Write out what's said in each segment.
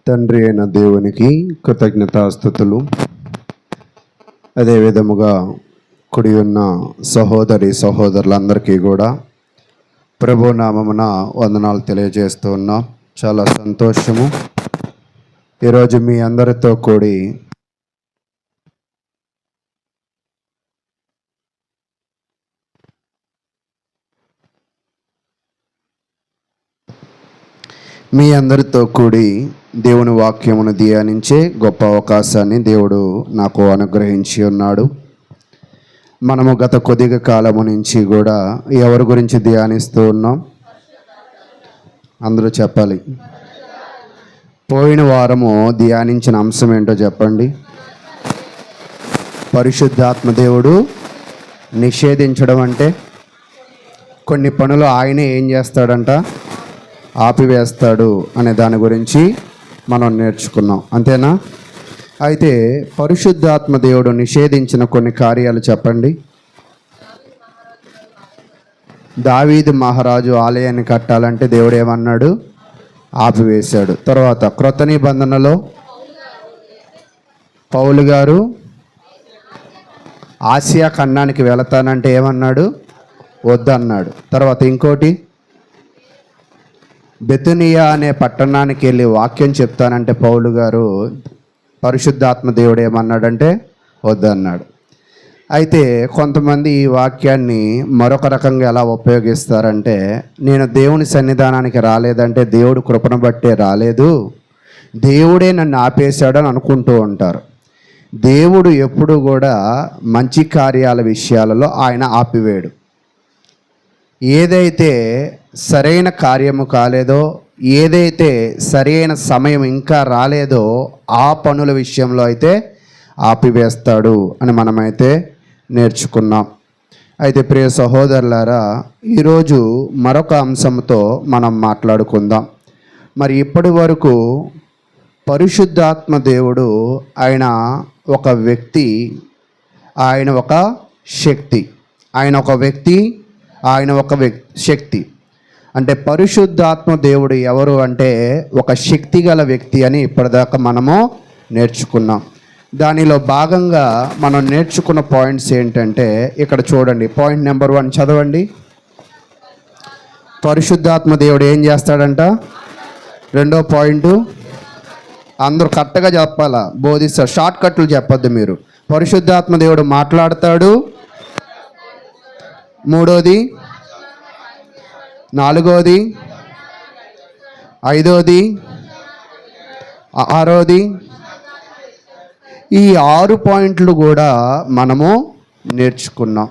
తండ్రి అయిన దేవునికి కృతజ్ఞతాస్తుతులు. అదే విధముగా కుడి ఉన్న సహోదరి సహోదరులందరికీ కూడా ప్రభు నామమున వందనాలు తెలియజేస్తూ ఉన్నాం. చాలా సంతోషము ఈరోజు మీ అందరితో కూడి దేవుని వాక్యమును ధ్యానించే గొప్ప అవకాశాన్ని దేవుడు నాకు అనుగ్రహించి ఉన్నాడు. మనము గత కొద్దిగా కాలము నుంచి కూడా ఎవరి గురించి ధ్యానిస్తూ ఉన్నాం? అందరూ చెప్పాలి. పోయిన వారము ధ్యానించిన అంశం ఏంటో చెప్పండి. పరిశుద్ధాత్మ దేవుడు నిషేధించడం అంటే కొన్ని పనులు ఆయనే ఏం చేస్తాడంట? ఆపివేస్తాడు అనే దాని గురించి మనం నేర్చుకున్నాం, అంతేనా? అయితే పరిశుద్ధాత్మ దేవుడు నిషేధించిన కొన్ని కార్యాలు చెప్పండి. దావీదు మహారాజు ఆలయాన్ని కట్టాలంటే దేవుడు ఏమన్నాడు? ఆపివేశాడు. తర్వాత క్రొత్త నిబంధనలో పౌలు గారు ఆసియా ఖండానికి వెళతానంటే ఏమన్నాడు? వద్దన్నాడు. తర్వాత ఇంకోటి, బెతునియా అనే పట్టణానికి వెళ్ళి వాక్యం చెప్తానంటే పౌలు గారు పరిశుద్ధాత్మ దేవుడు ఏమన్నాడంటే వద్దన్నాడు. అయితే కొంతమంది ఈ వాక్యాన్ని మరొక రకంగా ఎలా ఉపయోగిస్తారంటే, నేను దేవుని సన్నిధానానికి రాలేదంటే దేవుడు కృపను బట్టే రాలేదు, దేవుడే నన్ను ఆపేశాడు అని అనుకుంటూ ఉంటారు. దేవుడు ఎప్పుడు కూడా మంచి కార్యాల విషయాలలో ఆయన ఆపివేయడు. ఏదైతే సరైన కార్యము కాలేదో, ఏదైతే సరైన సమయం ఇంకా రాలేదో ఆ పనుల విషయంలో అయితే ఆపివేస్తాడు అని మనమైతే నేర్చుకున్నాం. అయితే ప్రియ సహోదరులారా, ఈరోజు మరొక అంశంతో మనం మాట్లాడుకుందాం. మరి ఇప్పటి వరకు పరిశుద్ధాత్మ దేవుడు ఆయన ఒక వ్యక్తి, ఆయన ఒక శక్తి, ఆయన ఒక వ్యక్తి, ఆయన ఒక శక్తి. అంటే పరిశుద్ధాత్మ దేవుడు ఎవరు అంటే ఒక శక్తి గల వ్యక్తి అని ఇప్పటిదాకా మనము నేర్చుకున్నాం. దానిలో భాగంగా మనం నేర్చుకున్న పాయింట్స్ ఏంటంటే ఇక్కడ చూడండి. పాయింట్ నెంబర్ 1 చదవండి. పరిశుద్ధాత్మ దేవుడు ఏం చేస్తాడంట? రెండో పాయింట్ అందరూ కరెక్ట్గా చెప్పాలా, బోధిస్తారు, షార్ట్ కట్లు చెప్పొద్దు మీరు. పరిశుద్ధాత్మ దేవుడు మాట్లాడతాడు. మూడోది, నాలుగోది, ఐదోది, ఆరోది. ఈ 6 పాయింట్లు కూడా మనము నేర్చుకున్నాం.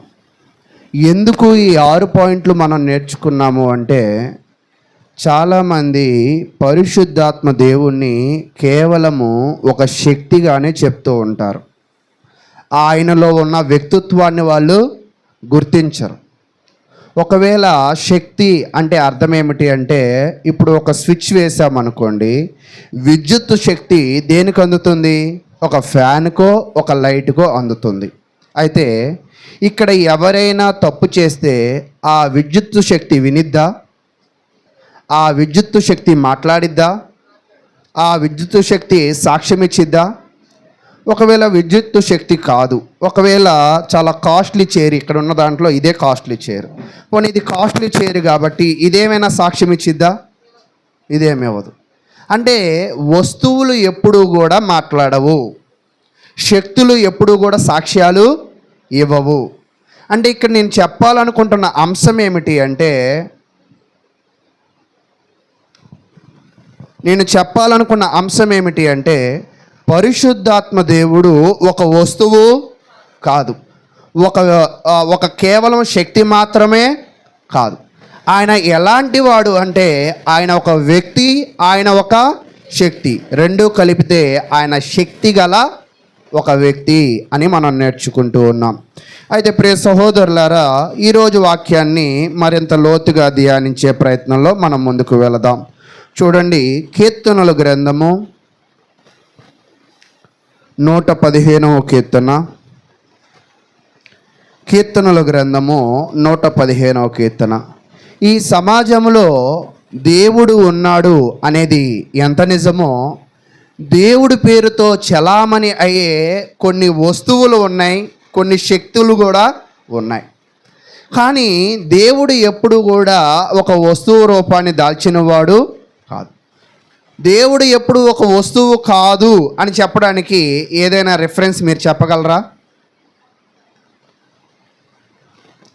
ఎందుకు ఈ 6 పాయింట్లు మనం నేర్చుకున్నాము అంటే, చాలామంది పరిశుద్ధాత్మ దేవుణ్ణి కేవలము ఒక శక్తిగానే చెప్తూ ఉంటారు. ఆయనలో ఉన్న వ్యక్తిత్వాన్ని వాళ్ళు గుర్తించరు. ఒకవేళ శక్తి అంటే అర్థం ఏమిటి అంటే, ఇప్పుడు ఒక స్విచ్ వేసామనుకోండి, విద్యుత్ శక్తి దేనికి అందుతుంది? ఒక ఫ్యాన్కో ఒక లైట్కో అందుతుంది. అయితే ఇక్కడ ఎవరైనా తప్పు చేస్తే ఆ విద్యుత్ శక్తి వినిద్దా? ఆ విద్యుత్ శక్తి మాట్లాడిద్దా? ఆ విద్యుత్ శక్తి సాక్ష్యం ఇచ్చిద్దా? ఒకవేళ విద్యుత్ శక్తి కాదు, ఒకవేళ చాలా కాస్ట్లీ చైర్, ఇక్కడ ఉన్న దాంట్లో ఇదే కాస్ట్లీ చైర్, పోనీ ఇది కాస్ట్లీ చైర్ కాబట్టి ఇదేమైనా సాక్ష్యం ఇచ్చిద్దా? ఇదేమివ్వదు. అంటే వస్తువులు ఎప్పుడూ కూడా మాట్లాడవు, శక్తులు ఎప్పుడూ కూడా సాక్ష్యాలు ఇవ్వవు. అంటే ఇక్కడ నేను చెప్పాలనుకుంటున్న అంశం ఏమిటి అంటే, పరిశుద్ధాత్మ దేవుడు ఒక వస్తువు కాదు, ఒక కేవలం శక్తి మాత్రమే కాదు. ఆయన ఎలాంటి వాడు అంటే, ఆయన ఒక వ్యక్తి, ఆయన ఒక శక్తి, రెండూ కలిపితే ఆయన శక్తి గల ఒక వ్యక్తి అని మనం నేర్చుకుంటూ ఉన్నాం. అయితే ప్రియ సహోదరులారా, ఈరోజు వాక్యాన్ని మరింత లోతుగా ధ్యానించే ప్రయత్నంలో మనం ముందుకు వెళదాం. చూడండి, కీర్తనల గ్రంథము 115వ కీర్తన, కీర్తనల గ్రంథము 115వ కీర్తన. ఈ సమాజంలో దేవుడు ఉన్నాడు అనేది ఎంత నిజమో, దేవుడి పేరుతో చలామణి అయ్యే కొన్ని వస్తువులు ఉన్నాయి, కొన్ని శక్తులు కూడా ఉన్నాయి. కానీ దేవుడు ఎప్పుడు కూడా ఒక వస్తువు రూపాన్ని దాల్చినవాడు కాదు. దేవుడు ఎప్పుడు ఒక వస్తువు కాదు అని చెప్పడానికి ఏదైనా రిఫరెన్స్ మీరు చెప్పగలరా?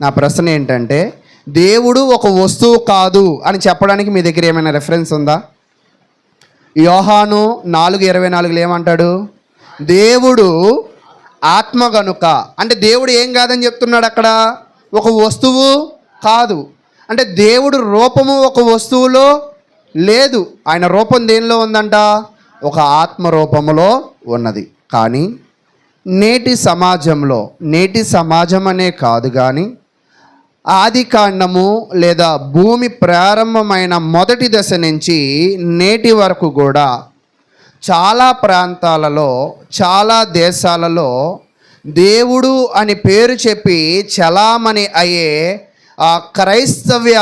నా ప్రశ్న ఏంటంటే, దేవుడు ఒక వస్తువు కాదు అని చెప్పడానికి మీ దగ్గర ఏమైనా రిఫరెన్స్ ఉందా? యోహాను 4:24 ఏమంటాడు? దేవుడు ఆత్మ గనుక. అంటే దేవుడు ఏం కాదని చెప్తున్నాడు అక్కడ? ఒక వస్తువు కాదు. అంటే దేవుడు రూపము ఒక వస్తువులో లేదు. ఆయన రూపం దేనిలో ఉందంట? ఒక ఆత్మ రూపములో ఉన్నది. కానీ నేటి సమాజం అనే కాదు, కానీ ఆది కాండము లేదా భూమి ప్రారంభమైన మొదటి దశ నుంచి నేటి వరకు కూడా చాలా ప్రాంతాలలో, చాలా దేశాలలో దేవుడు అని పేరు చెప్పి చలామణి అయ్యే ఆ క్రైస్తవ్య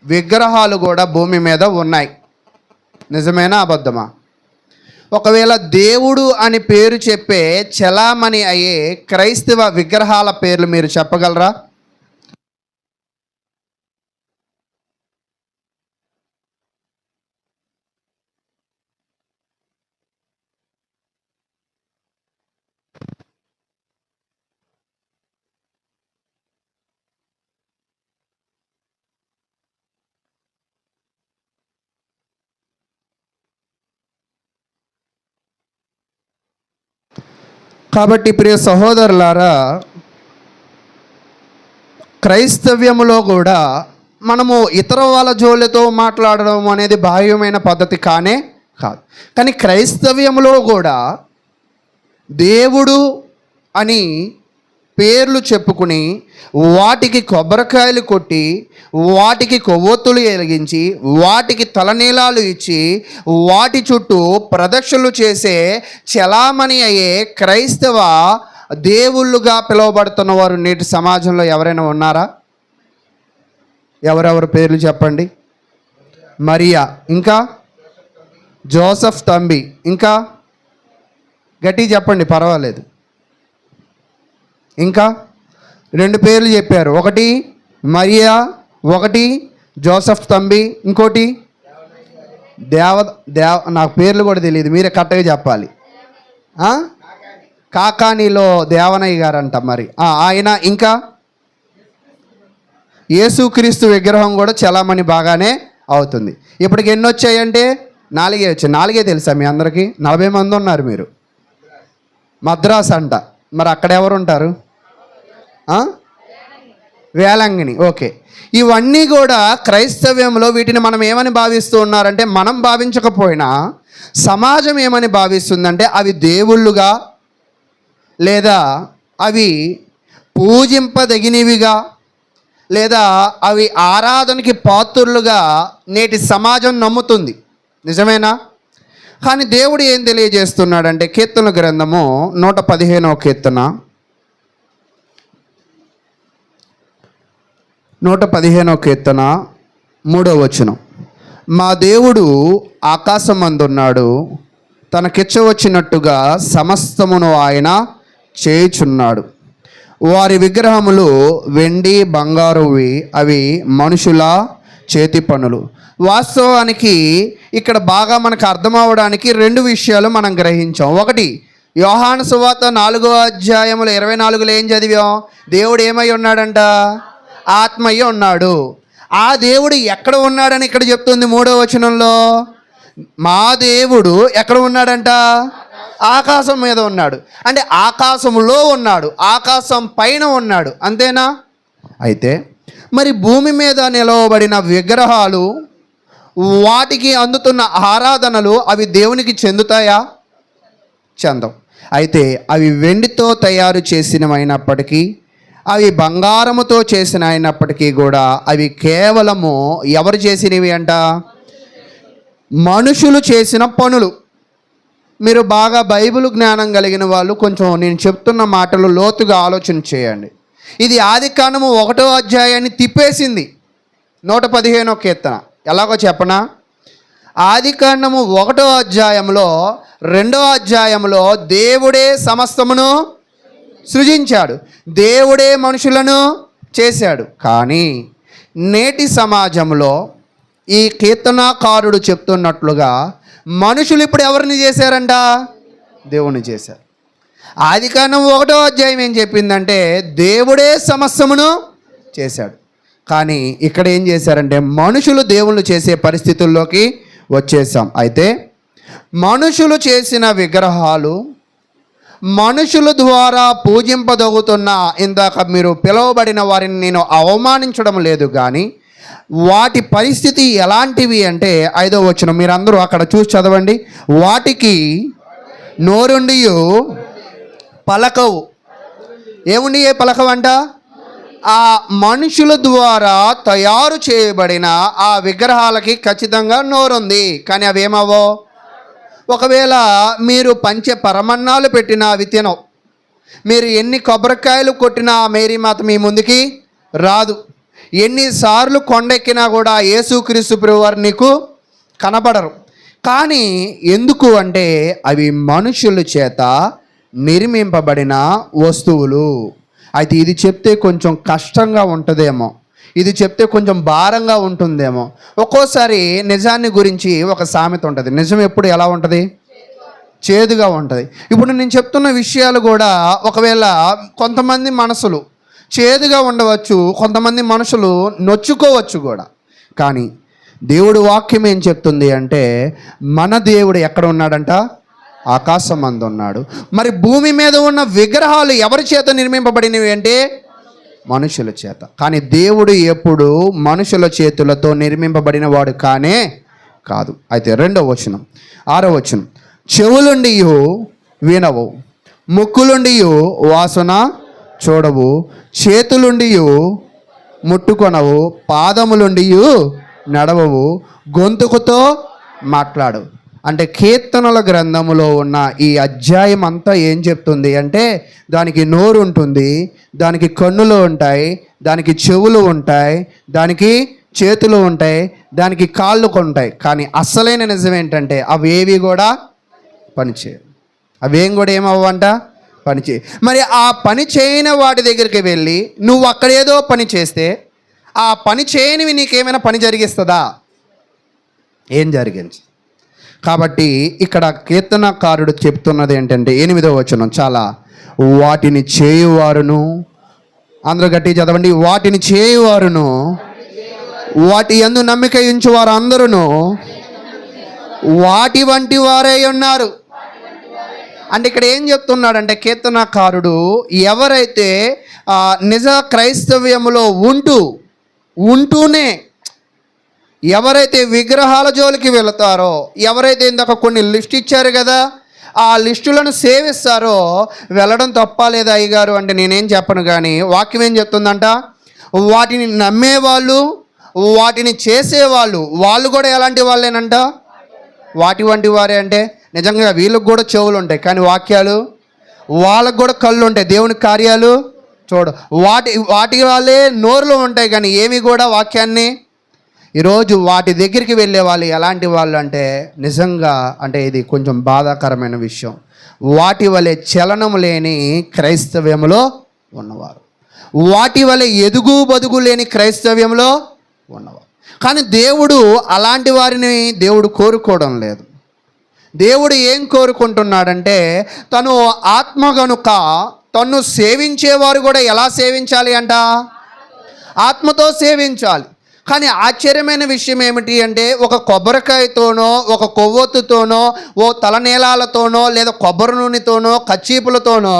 విగ్రహాలు కూడా భూమి మీద ఉన్నాయి. నిజమేనా అబద్ధమా? ఒకవేళ దేవుడు అని పేరు చెప్పే చలామణి అయ్యే క్రైస్తవ విగ్రహాల పేర్లు మీరు చెప్పగలరా? కాబట్టి ప్రియ సహోదరులారా, క్రైస్తవ్యములో కూడా మనము ఇతర వాళ్ళ జోలితో మాట్లాడడం అనేది బాహ్యమైన పద్ధతి కానే కాదు. కానీ క్రైస్తవ్యములో కూడా దేవుడు అని పేర్లు చెప్పుకుని వాటికి కొబ్బరికాయలు కొట్టి, వాటికి కొవ్వొత్తులు వెలిగించి, వాటికి తలనీలాలు ఇచ్చి, వాటి చుట్టూ ప్రదక్షిణలు చేసే చలామణి అయ్యే క్రైస్తవ దేవుళ్ళుగా పిలువబడుతున్న వారు నేటి సమాజంలో ఎవరైనా ఉన్నారా? ఎవరెవరు పేర్లు చెప్పండి. మరియా, ఇంకా జోసెఫ్ తంబి, ఇంకా గట్టిగా చెప్పండి పర్వాలేదు. ఇంకా 2 పేర్లు చెప్పారు. ఒకటి మరియా, ఒకటి జోసెఫ్ తంబి, ఇంకోటి నాకు పేర్లు కూడా తెలియదు, మీరే కరెక్ట్గా చెప్పాలి. కాకానీలో దేవనయ్య గారంట మరి ఆయన. ఇంకా యేసుక్రీస్తు విగ్రహం కూడా చలామణి బాగానే అవుతుంది. ఇప్పటికి ఎన్ని వచ్చాయంటే 4 వచ్చాయి. 4 తెలుసా మీ అందరికీ? 40 మంది ఉన్నారు మీరు. మద్రాస్ అంట, మరి అక్కడ ఎవరు ఉంటారు? వేలంగిని. ఓకే, ఇవన్నీ కూడా క్రైస్తవ్యంలో వీటిని మనం ఏమని భావిస్తూ ఉన్నారంటే, మనం భావించకపోయినా సమాజం ఏమని భావిస్తుందంటే అవి దేవుళ్ళుగా, లేదా అవి పూజింపదగినవిగా, లేదా అవి ఆరాధనకి పాత్రులుగా నేటి సమాజం నమ్ముతుంది. నిజమేనా? కానీ దేవుడు ఏం తెలియజేస్తున్నాడంటే, కీర్తన గ్రంథము 115వ కీర్తన 115వ కీర్తన 3వ వచనం. మా దేవుడు ఆకాశమందున్నాడు, తనకిచ్చవచ్చినట్టుగా సమస్తమును ఆయన చేయుచున్నాడు. వారి విగ్రహములు వెండి బంగారువి, అవి మనుషుల చేతి పనులు. వాస్తవానికి ఇక్కడ బాగా మనకు అర్థమవడానికి 2 విషయాలు మనం గ్రహించాం. ఒకటి, యోహాను సువార్త 4:24 ఏం చదివాం? దేవుడు ఏమై ఉన్నాడంట? ఆత్మయ్య ఉన్నాడు. ఆ దేవుడు ఎక్కడ ఉన్నాడని ఇక్కడ చెప్తుంది 3వ వచనంలో. మా దేవుడు ఎక్కడ ఉన్నాడంట? ఆకాశం మీద ఉన్నాడు. అంటే ఆకాశంలో ఉన్నాడు, ఆకాశం పైన ఉన్నాడు, అంతేనా? అయితే మరి భూమి మీద నిలవబడిన విగ్రహాలు, వాటికి అందుతున్న ఆరాధనలు అవి దేవునికి చెందుతాయా? చెందవు. అయితే అవి వెండితో తయారు చేసినవైనప్పటికీ, అవి బంగారముతో చేసిన అయినప్పటికీ కూడా అవి కేవలము ఎవరు చేసినవి అంట? మనుషులు చేసిన పనులు. మీరు బాగా బైబిల్ జ్ఞానం కలిగిన వాళ్ళు కొంచెం నేను చెప్తున్న మాటలు లోతుగా ఆలోచన చేయండి. ఇది ఆదికాండము 1వ అధ్యాయాన్ని తిప్పేసింది 115వ కీర్తన. ఎలాగో చెప్పనా? ఆదికాండము 1వ అధ్యాయంలో 2వ అధ్యాయంలో దేవుడే సమస్తమును సృజించాడు, దేవుడే మనుషులను చేశాడు. కానీ నేటి సమాజంలో ఈ కీర్తనాకారుడు చెప్తున్నట్లుగా మనుషులు ఇప్పుడు ఎవరిని చేశారంట? దేవుని చేశారు. ఆదికాండం 1వ అధ్యాయం ఏం చెప్పిందంటే దేవుడే సమస్తమును చేశాడు. కానీ ఇక్కడ ఏం చేశారంటే మనుషులు దేవుళ్ళు చేసే పరిస్థితుల్లోకి వచ్చేసాం. అయితే మనుషులు చేసిన విగ్రహాలు, మనుషుల ద్వారా పూజింపదగుతున్న, ఇందాక మీరు పిలువబడిన వారిని నేను అవమానించడం లేదు, కానీ వాటి పరిస్థితి ఎలాంటివి అంటే 5వ వచనం మీరందరూ అక్కడ చూసి చదవండి. వాటికి నోరుండియు పలకవు. ఏముండి ఏ పలకవంట? ఆ మనుషుల ద్వారా తయారు చేయబడిన ఆ విగ్రహాలకి ఖచ్చితంగా నోరుంది, కానీ అవేమవో. ఒకవేళ మీరు పంచే పరమన్నాలు పెట్టినా అవి తినవు. మీరు ఎన్ని కొబ్బరికాయలు కొట్టినా మేరీమాత మీ ముందుకి రాదు. ఎన్నిసార్లు కొండెక్కినా కూడా యేసుక్రీస్తు ప్రభువారు నీకు కనబడరు. కానీ ఎందుకు అంటే అవి మనుషుల చేత నిర్మింపబడిన వస్తువులు. అయితే ఇది చెప్తే కొంచెం కష్టంగా ఉంటుందేమో, ఇది చెప్తే కొంచెం భారంగా ఉంటుందేమో. ఒక్కోసారి నిజాన్ని గురించి ఒక సామెత ఉంటుంది. నిజం ఎప్పుడు ఎలా ఉంటుంది? చేదుగా ఉంటుంది. ఇప్పుడు నేను చెప్తున్న విషయాలు కూడా ఒకవేళ కొంతమంది మనసులు చేదుగా ఉండవచ్చు, కొంతమంది మనుషులు నొచ్చుకోవచ్చు కూడా. కానీ దేవుడు వాక్యం ఏం చెప్తుంది అంటే మన దేవుడు ఎక్కడ ఉన్నాడంట? ఆకాశం మందు ఉన్నాడు. మరి భూమి మీద ఉన్న విగ్రహాలు ఎవరి చేత నిర్మింపబడినవి అంటే మనుషుల చేత. కానీ దేవుడు ఎప్పుడు మనుషుల చేతులతో నిర్మింపబడిన వాడు కానే కాదు. అయితే 2వ వచనం 6వ వచనం, చెవులుండియు వినవు, ముక్కులుండియు వాసన చూడవు, చేతులుండియు ముట్టుకొనవు, పాదములుండియు నడవవు, గొంతుకుతో మాట్లాడవు. అంటే కీర్తనల గ్రంథములో ఉన్న ఈ అధ్యాయం అంతా ఏం చెప్తుంది అంటే దానికి నోరు ఉంటుంది, దానికి కన్నులు ఉంటాయి, దానికి చెవులు ఉంటాయి, దానికి చేతులు ఉంటాయి, దానికి కాళ్ళు ఉంటాయి. కానీ అసలైన నిజం ఏంటంటే అవేవి కూడా పనిచేయవు. అవేం కూడా ఏమవ్వంట? పనిచేయి. మరి ఆ పని చేయని వాటి దగ్గరికి వెళ్ళి నువ్వు అక్కడేదో పని చేస్తే ఆ పని చేయనివి నీకేమైనా పని జరిగిస్తుందా? ఏం జరిగింది? కాబట్టి ఇక్కడ కీర్తనకారుడు చెప్తున్నది ఏంటంటే 8వ వచనం చాలా, వాటిని చేయువారును, అందరూ గట్టి చదవండి, వాటిని చేయువారును వాటి యందు నమ్మిక ఉంచువారు అందరూ వాటి వంటి వారై ఉన్నారు. అంటే ఇక్కడ ఏం చెప్తున్నాడంటే కీర్తనకారుడు ఎవరైతే నిజ క్రైస్తవ్యములో ఉంటూనే ఎవరైతే విగ్రహాల జోలికి వెళతారో, ఎవరైతే ఇందాక కొన్ని లిస్ట్ ఇచ్చారు కదా, ఆ లిస్టులను సేవిస్తారో వెళ్ళడం తప్ప లేదా అయ్యగారు అంటే నేనేం చెప్పను. కానీ వాక్యం ఏం చెప్తుందంట, వాటిని నమ్మేవాళ్ళు, వాటిని చేసేవాళ్ళు, వాళ్ళు కూడా ఎలాంటి వాళ్ళేనంట? వాటి వంటి వారే. అంటే నిజంగా వీళ్ళకి కూడా చెవులు ఉంటాయి, కానీ వాక్యాలు, వాళ్ళకు కూడా కళ్ళు ఉంటాయి, దేవుని కార్యాలు చూడు. వాటి వాళ్ళే నోరులో ఉంటాయి, కానీ ఏమి కూడా వాక్యాన్ని. ఈరోజు వాటి దగ్గరికి వెళ్ళే వాళ్ళు ఎలాంటి వాళ్ళు అంటే నిజంగా అంటే ఇది కొంచెం బాధాకరమైన విషయం. వాటి వలె చలనం లేని క్రైస్తవ్యంలో ఉన్నవారు, వాటి వలె ఎదుగు బదుగు లేని క్రైస్తవ్యంలో ఉన్నవారు. కానీ దేవుడు అలాంటి వారిని దేవుడు కోరుకోవడం లేదు. దేవుడు ఏం కోరుకుంటున్నాడంటే తను ఆత్మ గనుక తన్ను సేవించేవారు కూడా ఎలా సేవించాలి అంట? ఆత్మతో సేవించాలి. కానీ ఆశ్చర్యమైన విషయం ఏమిటి అంటే ఒక కొబ్బరికాయతోనో, ఒక కొవ్వొత్తుతోనో, ఓ తలనీలాలతోనో, లేదా కొబ్బరి నూనెతోనో, కచ్చీపులతోనో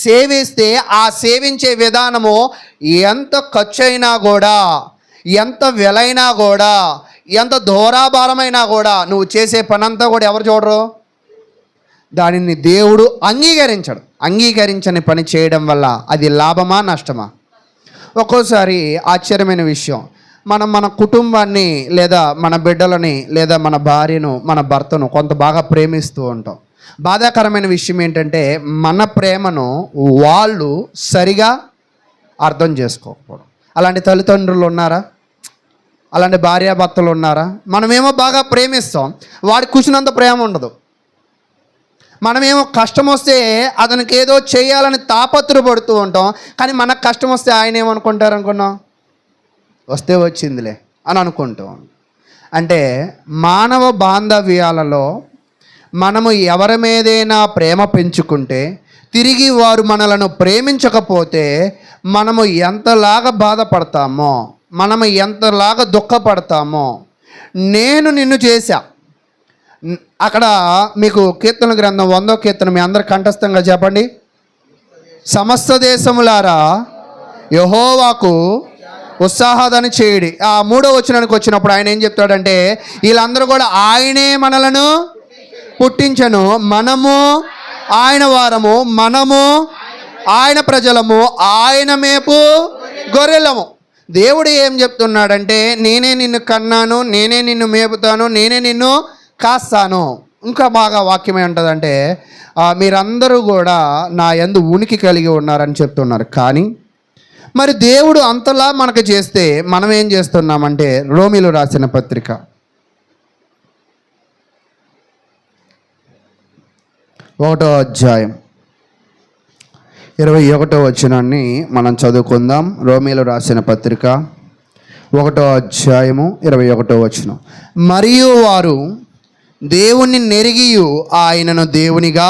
సేవిస్తే ఆ సేవించే విధానము ఎంత ఖర్చు అయినా కూడా, ఎంత వెలైనా కూడా, ఎంత దూరాభారమైనా కూడా నువ్వు చేసే పనంతా కూడా ఎవరు చూడరు? దానిని దేవుడు అంగీకరించడు. అంగీకరించని పని చేయడం వల్ల అది లాభమా నష్టమా? ఒక్కోసారి ఆశ్చర్యమైన విషయం, మన కుటుంబాన్ని లేదా మన బిడ్డలని లేదా మన భార్యను, మన భర్తను కొంత బాగా ప్రేమిస్తూ ఉంటాం. బాధాకరమైన విషయం ఏంటంటే మన ప్రేమను వాళ్ళు సరిగా అర్థం చేసుకోకపోవడం. అలాంటి తల్లిదండ్రులు ఉన్నారా? అలాంటి భార్యాభర్తలు ఉన్నారా? మనమేమో బాగా ప్రేమిస్తాం, వాడికి కూర్చున్నంత ప్రేమ ఉండదు. మనమేమో కష్టం వస్తే అతనికి ఏదో చేయాలని తాపత్రపడుతూ ఉంటాం, కానీ మనకు కష్టం వస్తే ఆయన ఏమనుకుంటారు అనుకున్నాం? వస్తే వచ్చిందిలే అని అనుకుంటాం. అంటే మానవ బాంధవ్యాలలో మనము ఎవరి మీదైనా ప్రేమ పెంచుకుంటే తిరిగి వారు మనలను ప్రేమించకపోతే మనము ఎంతలాగా బాధపడతామో, మనము ఎంతలాగా దుఃఖపడతామో. నేను నిన్ను చేశా, అక్కడ మీకు కీర్తన గ్రంథం 100వ కీర్తన మీ అందరు కంఠస్థంగా చెప్పండి. సమస్త దేశములారా యెహోవాకు ఉత్సాహదని చేయుడి. ఆ 3వ వచనానికి వచ్చినప్పుడు ఆయన ఏం చెప్తాడంటే, వీళ్ళందరూ కూడా ఆయనే మనలను పుట్టించను, మనము ఆయన వారము, మనము ఆయన ప్రజలము, ఆయన మేపు గొర్రెలము. దేవుడు ఏం చెప్తున్నాడంటే, నేనే నిన్ను కన్నాను, నేనే నిన్ను మేపుతాను, నేనే నిన్ను కాస్తాను. ఇంకా బాగా వాక్యం ఏమంటుందంటే, మీరందరూ కూడా నా యందు ఉనికి కలిగి ఉన్నారని చెప్తున్నారు. కానీ మరి దేవుడు అంతలా మనకు చేస్తే మనం ఏం చేస్తున్నామంటే, రోమీలు రాసిన పత్రిక 1వ అధ్యాయం 21వ వచనాన్ని మనం చదువుకుందాం. రోమీలు రాసిన పత్రిక 1వ అధ్యాయము 21వ వచనం. మరియు వారు దేవుణ్ణి నెరిగియు ఆయనను దేవునిగా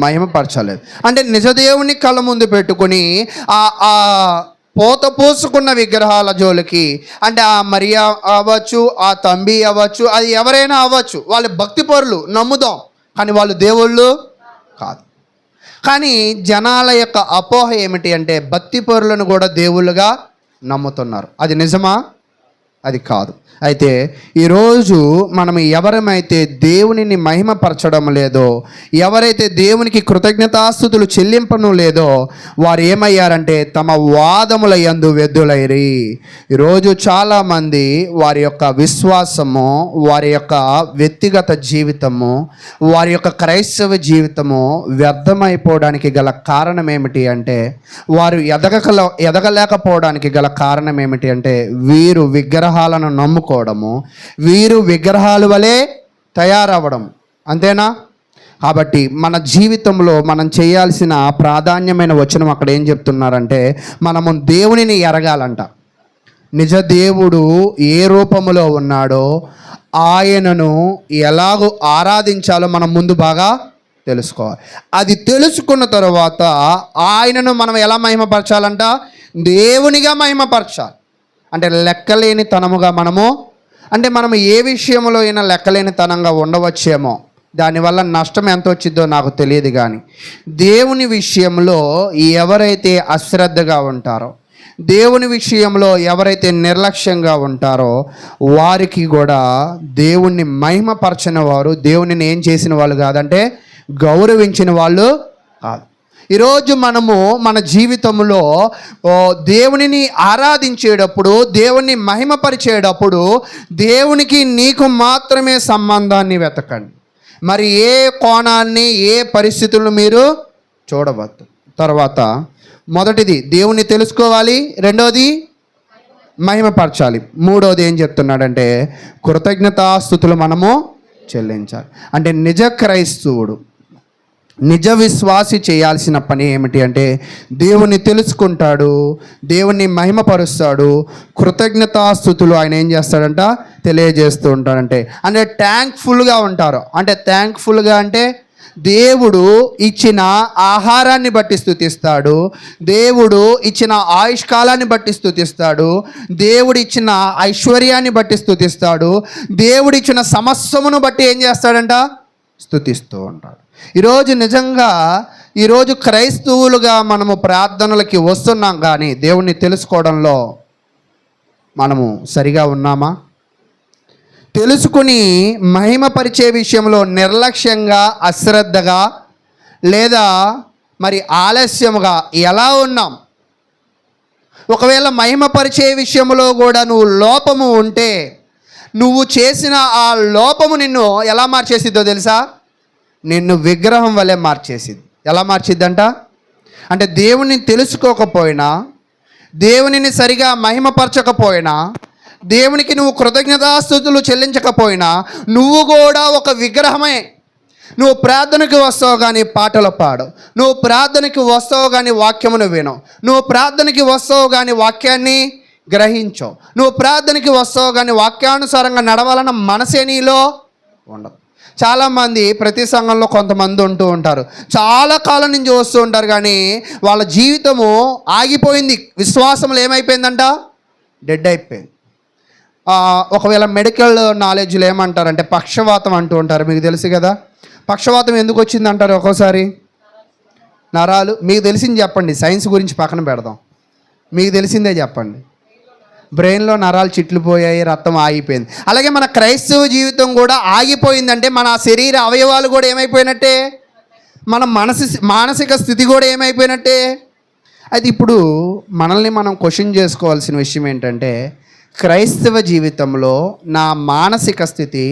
మహిమపరచలేదు. అంటే నిజ దేవుని కళ్ళ ముందు పెట్టుకొని ఆ పోత పోసుకున్న విగ్రహాల జోలికి, అంటే ఆ మరియా అవ్వచ్చు, ఆ తంబి అవ్వచ్చు, అది ఎవరైనా అవ్వచ్చు, వాళ్ళు భక్తి పరులు నమ్ముదాం, కానీ వాళ్ళు దేవుళ్ళు కాదు. కానీ జనాల యొక్క అపోహ ఏమిటి అంటే, భక్తి పరులను కూడా దేవుళ్ళుగా నమ్ముతున్నారు. అది నిజమా? అది కాదు. అయితే ఈరోజు మనం ఎవరమైతే దేవునిని మహిమపరచడం లేదో, ఎవరైతే దేవునికి కృతజ్ఞతాస్తుతులు చెల్లింపను లేదో, వారు ఏమయ్యారంటే తమ వాదముల యందు వ్యర్థులైరి. ఈరోజు చాలామంది వారి యొక్క విశ్వాసము, వారి యొక్క వ్యక్తిగత జీవితము, వారి యొక్క క్రైస్తవ జీవితము వ్యర్థమైపోవడానికి గల కారణం ఏమిటి అంటే, వారు ఎదగలేకపోవడానికి గల కారణం ఏమిటి అంటే, వీరు విగ్రహాలను నమ్ముకోవడము, వీరు విగ్రహాల వలె తయారవ్వడం. అంతేనా? కాబట్టి మన జీవితంలో మనం చేయాల్సిన ప్రాధాన్యమైన వచనం అక్కడ ఏం చెప్తున్నారంటే, మనము దేవునిని ఎరగాలంట. నిజ దేవుడు ఏ రూపములో ఉన్నాడో ఆయనను ఎలాగో ఆరాధించాలో మనం ముందు బాగా తెలుసుకోవాలి. అది తెలుసుకున్న తర్వాత ఆయనను మనం ఎలా మహిమపరచాలంట? దేవునిగా మహిమపరచాలి. అంటే లెక్కలేని తనముగా మనము, అంటే మనం ఏ విషయంలో అయినా లెక్కలేని తనంగా ఉండవచ్చేమో, దానివల్ల నష్టం ఎంత వచ్చిందో నాకు తెలియదు. కానీ దేవుని విషయంలో ఎవరైతే అశ్రద్ధగా ఉంటారో, దేవుని విషయంలో ఎవరైతే నిర్లక్ష్యంగా ఉంటారో, వారికి కూడా దేవుణ్ణి మహిమపరచని వారు, దేవునిని ఏం చేసిన వాళ్ళు కాదంటే గౌరవించిన వాళ్ళు కాదు. ఈరోజు మనము మన జీవితంలో దేవునిని ఆరాధించేటప్పుడు, దేవుని మహిమపరిచేటప్పుడు దేవునికి నీకు మాత్రమే సంబంధాన్ని వెతకండి. మరి ఏ కోణాన్ని, ఏ పరిస్థితులను మీరు చూడవద్దు. తర్వాత మొదటిది దేవుని తెలుసుకోవాలి, రెండోది మహిమపరచాలి, మూడోది ఏం చెప్తున్నాడంటే కృతజ్ఞతాస్తుతులు మనము చెల్లించాలి. అంటే నిజ క్రైస్తవుడు, నిజ విశ్వాసి చేయాల్సిన పని ఏమిటి అంటే, దేవుని తెలుసుకుంటాడు, దేవుని మహిమపరుస్తాడు, కృతజ్ఞతాస్తుతులు ఆయన ఏం చేస్తాడంట తెలియజేస్తూ ఉంటాడంటే, అంటే థ్యాంక్ఫుల్గా ఉంటారు. అంటే థ్యాంక్ఫుల్గా అంటే దేవుడు ఇచ్చిన ఆహారాన్ని బట్టి స్తుతిస్తాడు, దేవుడు ఇచ్చిన ఆయుష్కాలాన్ని బట్టి స్తుతిస్తాడు, దేవుడు ఇచ్చిన ఐశ్వర్యాన్ని బట్టి స్తుతిస్తాడు, దేవుడు ఇచ్చిన సమస్యమును బట్టి ఏం చేస్తాడంట స్తుతిస్తూ ఉంటాడు. ఈరోజు నిజంగా ఈరోజు క్రైస్తవులుగా మనము ప్రార్థనలకి వస్తున్నాం, కానీ దేవుణ్ణి తెలుసుకోవడంలో మనము సరిగా ఉన్నామా? తెలుసుకుని మహిమపరిచే విషయంలో నిర్లక్ష్యంగా, అశ్రద్ధగా, లేదా మరి ఆలస్యముగా ఎలా ఉన్నాం? ఒకవేళ మహిమపరిచే విషయంలో కూడా నువ్వు లోపము ఉంటే, నువ్వు చేసిన ఆ లోపము నిన్ను ఎలా మార్చేసిద్దో తెలుసా? నిన్ను విగ్రహం వలె మార్చేసిద్ది. ఎలా మార్చిద్దంట అంటే, దేవుని తెలుసుకోకపోయినా, దేవునిని సరిగా మహిమపరచకపోయినా, దేవునికి నువ్వు కృతజ్ఞతాస్తుతులు చెల్లించకపోయినా నువ్వు కూడా ఒక విగ్రహమే. నువ్వు ప్రార్థనకి వస్తావు కానీ పాటలు పాడు, నువ్వు ప్రార్థనకి వస్తావు కానీ వాక్యమును విను, నువ్వు ప్రార్థనకి వస్తావు కానీ వాక్యాన్ని గ్రహించవు, నువ్వు ప్రార్థనకి వస్తావు కానీ వాక్యానుసారంగా నడవాలన్న మనసే నీలో ఉండదు. చాలామంది ప్రతి సంఘంలో కొంతమంది ఉంటూ ఉంటారు, చాలా కాలం నుంచి వస్తూ ఉంటారు, కానీ వాళ్ళ జీవితము ఆగిపోయింది. విశ్వాసంలో ఏమైపోయిందంట? డెడ్ అయిపోయింది. ఒకవేళ మెడికల్ నాలెడ్జ్లో ఏమంటారంటే పక్షవాతం అంటూ ఉంటారు. మీకు తెలుసు కదా, పక్షవాతం ఎందుకు వచ్చింది అంటారు? ఒక్కోసారి నరాలు. మీకు తెలిసింది చెప్పండి, సైన్స్ గురించి పక్కన పెడదాం. మీకు తెలిసిందే చెప్పండి. బ్రెయిన్లో నరాలు చిట్లిపోయాయి, రక్తం ఆగిపోయింది. అలాగే మన క్రైస్తవ జీవితం కూడా ఆగిపోయిందంటే మన శరీర అవయవాలు కూడా ఏమైపోయినట్టే, మన మానసిక స్థితి కూడా ఏమైపోయినట్టే. అయితే ఇప్పుడు మనల్ని మనం క్వశ్చన్ చేసుకోవాల్సిన విషయం ఏంటంటే, క్రైస్తవ జీవితంలో నా మానసిక స్థితి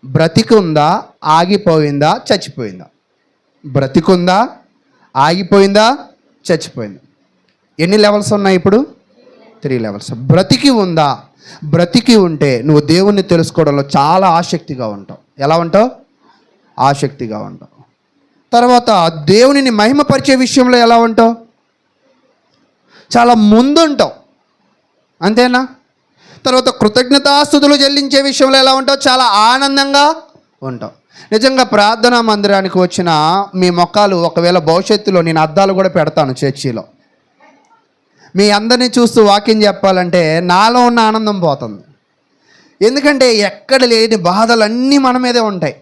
బ్రతికుందా, ఆగిపోయిందా, చచ్చిపోయిందా? బ్రతికుందా, ఆగిపోయిందా, చచ్చిపోయిందా? ఎన్ని లెవెల్స్ ఉన్నాయి ఇప్పుడు? 3 లెవెల్స్. బ్రతికి ఉందా? బ్రతికి ఉంటే నువ్వు దేవుణ్ణి తెలుసుకోవడంలో చాలా ఆసక్తిగా ఉంటావు. ఎలా ఉంటావు? ఆసక్తిగా ఉంటావు. తర్వాత దేవునిని మహిమపరిచే విషయంలో ఎలా ఉంటావు? చాలా ముందుంటావు. అంతేనా? తర్వాత కృతజ్ఞతాస్తుతులు చెల్లించే విషయంలో ఎలా ఉంటావు? చాలా ఆనందంగా ఉంటావు. నిజంగా ప్రార్థనా మందిరానికి వచ్చిన మీ మొక్కలు ఒకవేళ భవిష్యత్తులో నేను అద్దాలు కూడా పెడతాను చర్చిలో. మీ అందరినీ చూస్తూ వాక్యం చెప్పాలంటే నాలో ఉన్న ఆనందం పోతుంది. ఎందుకంటే ఎక్కడ లేని బాధలన్నీ మన మీదే ఉంటాయి.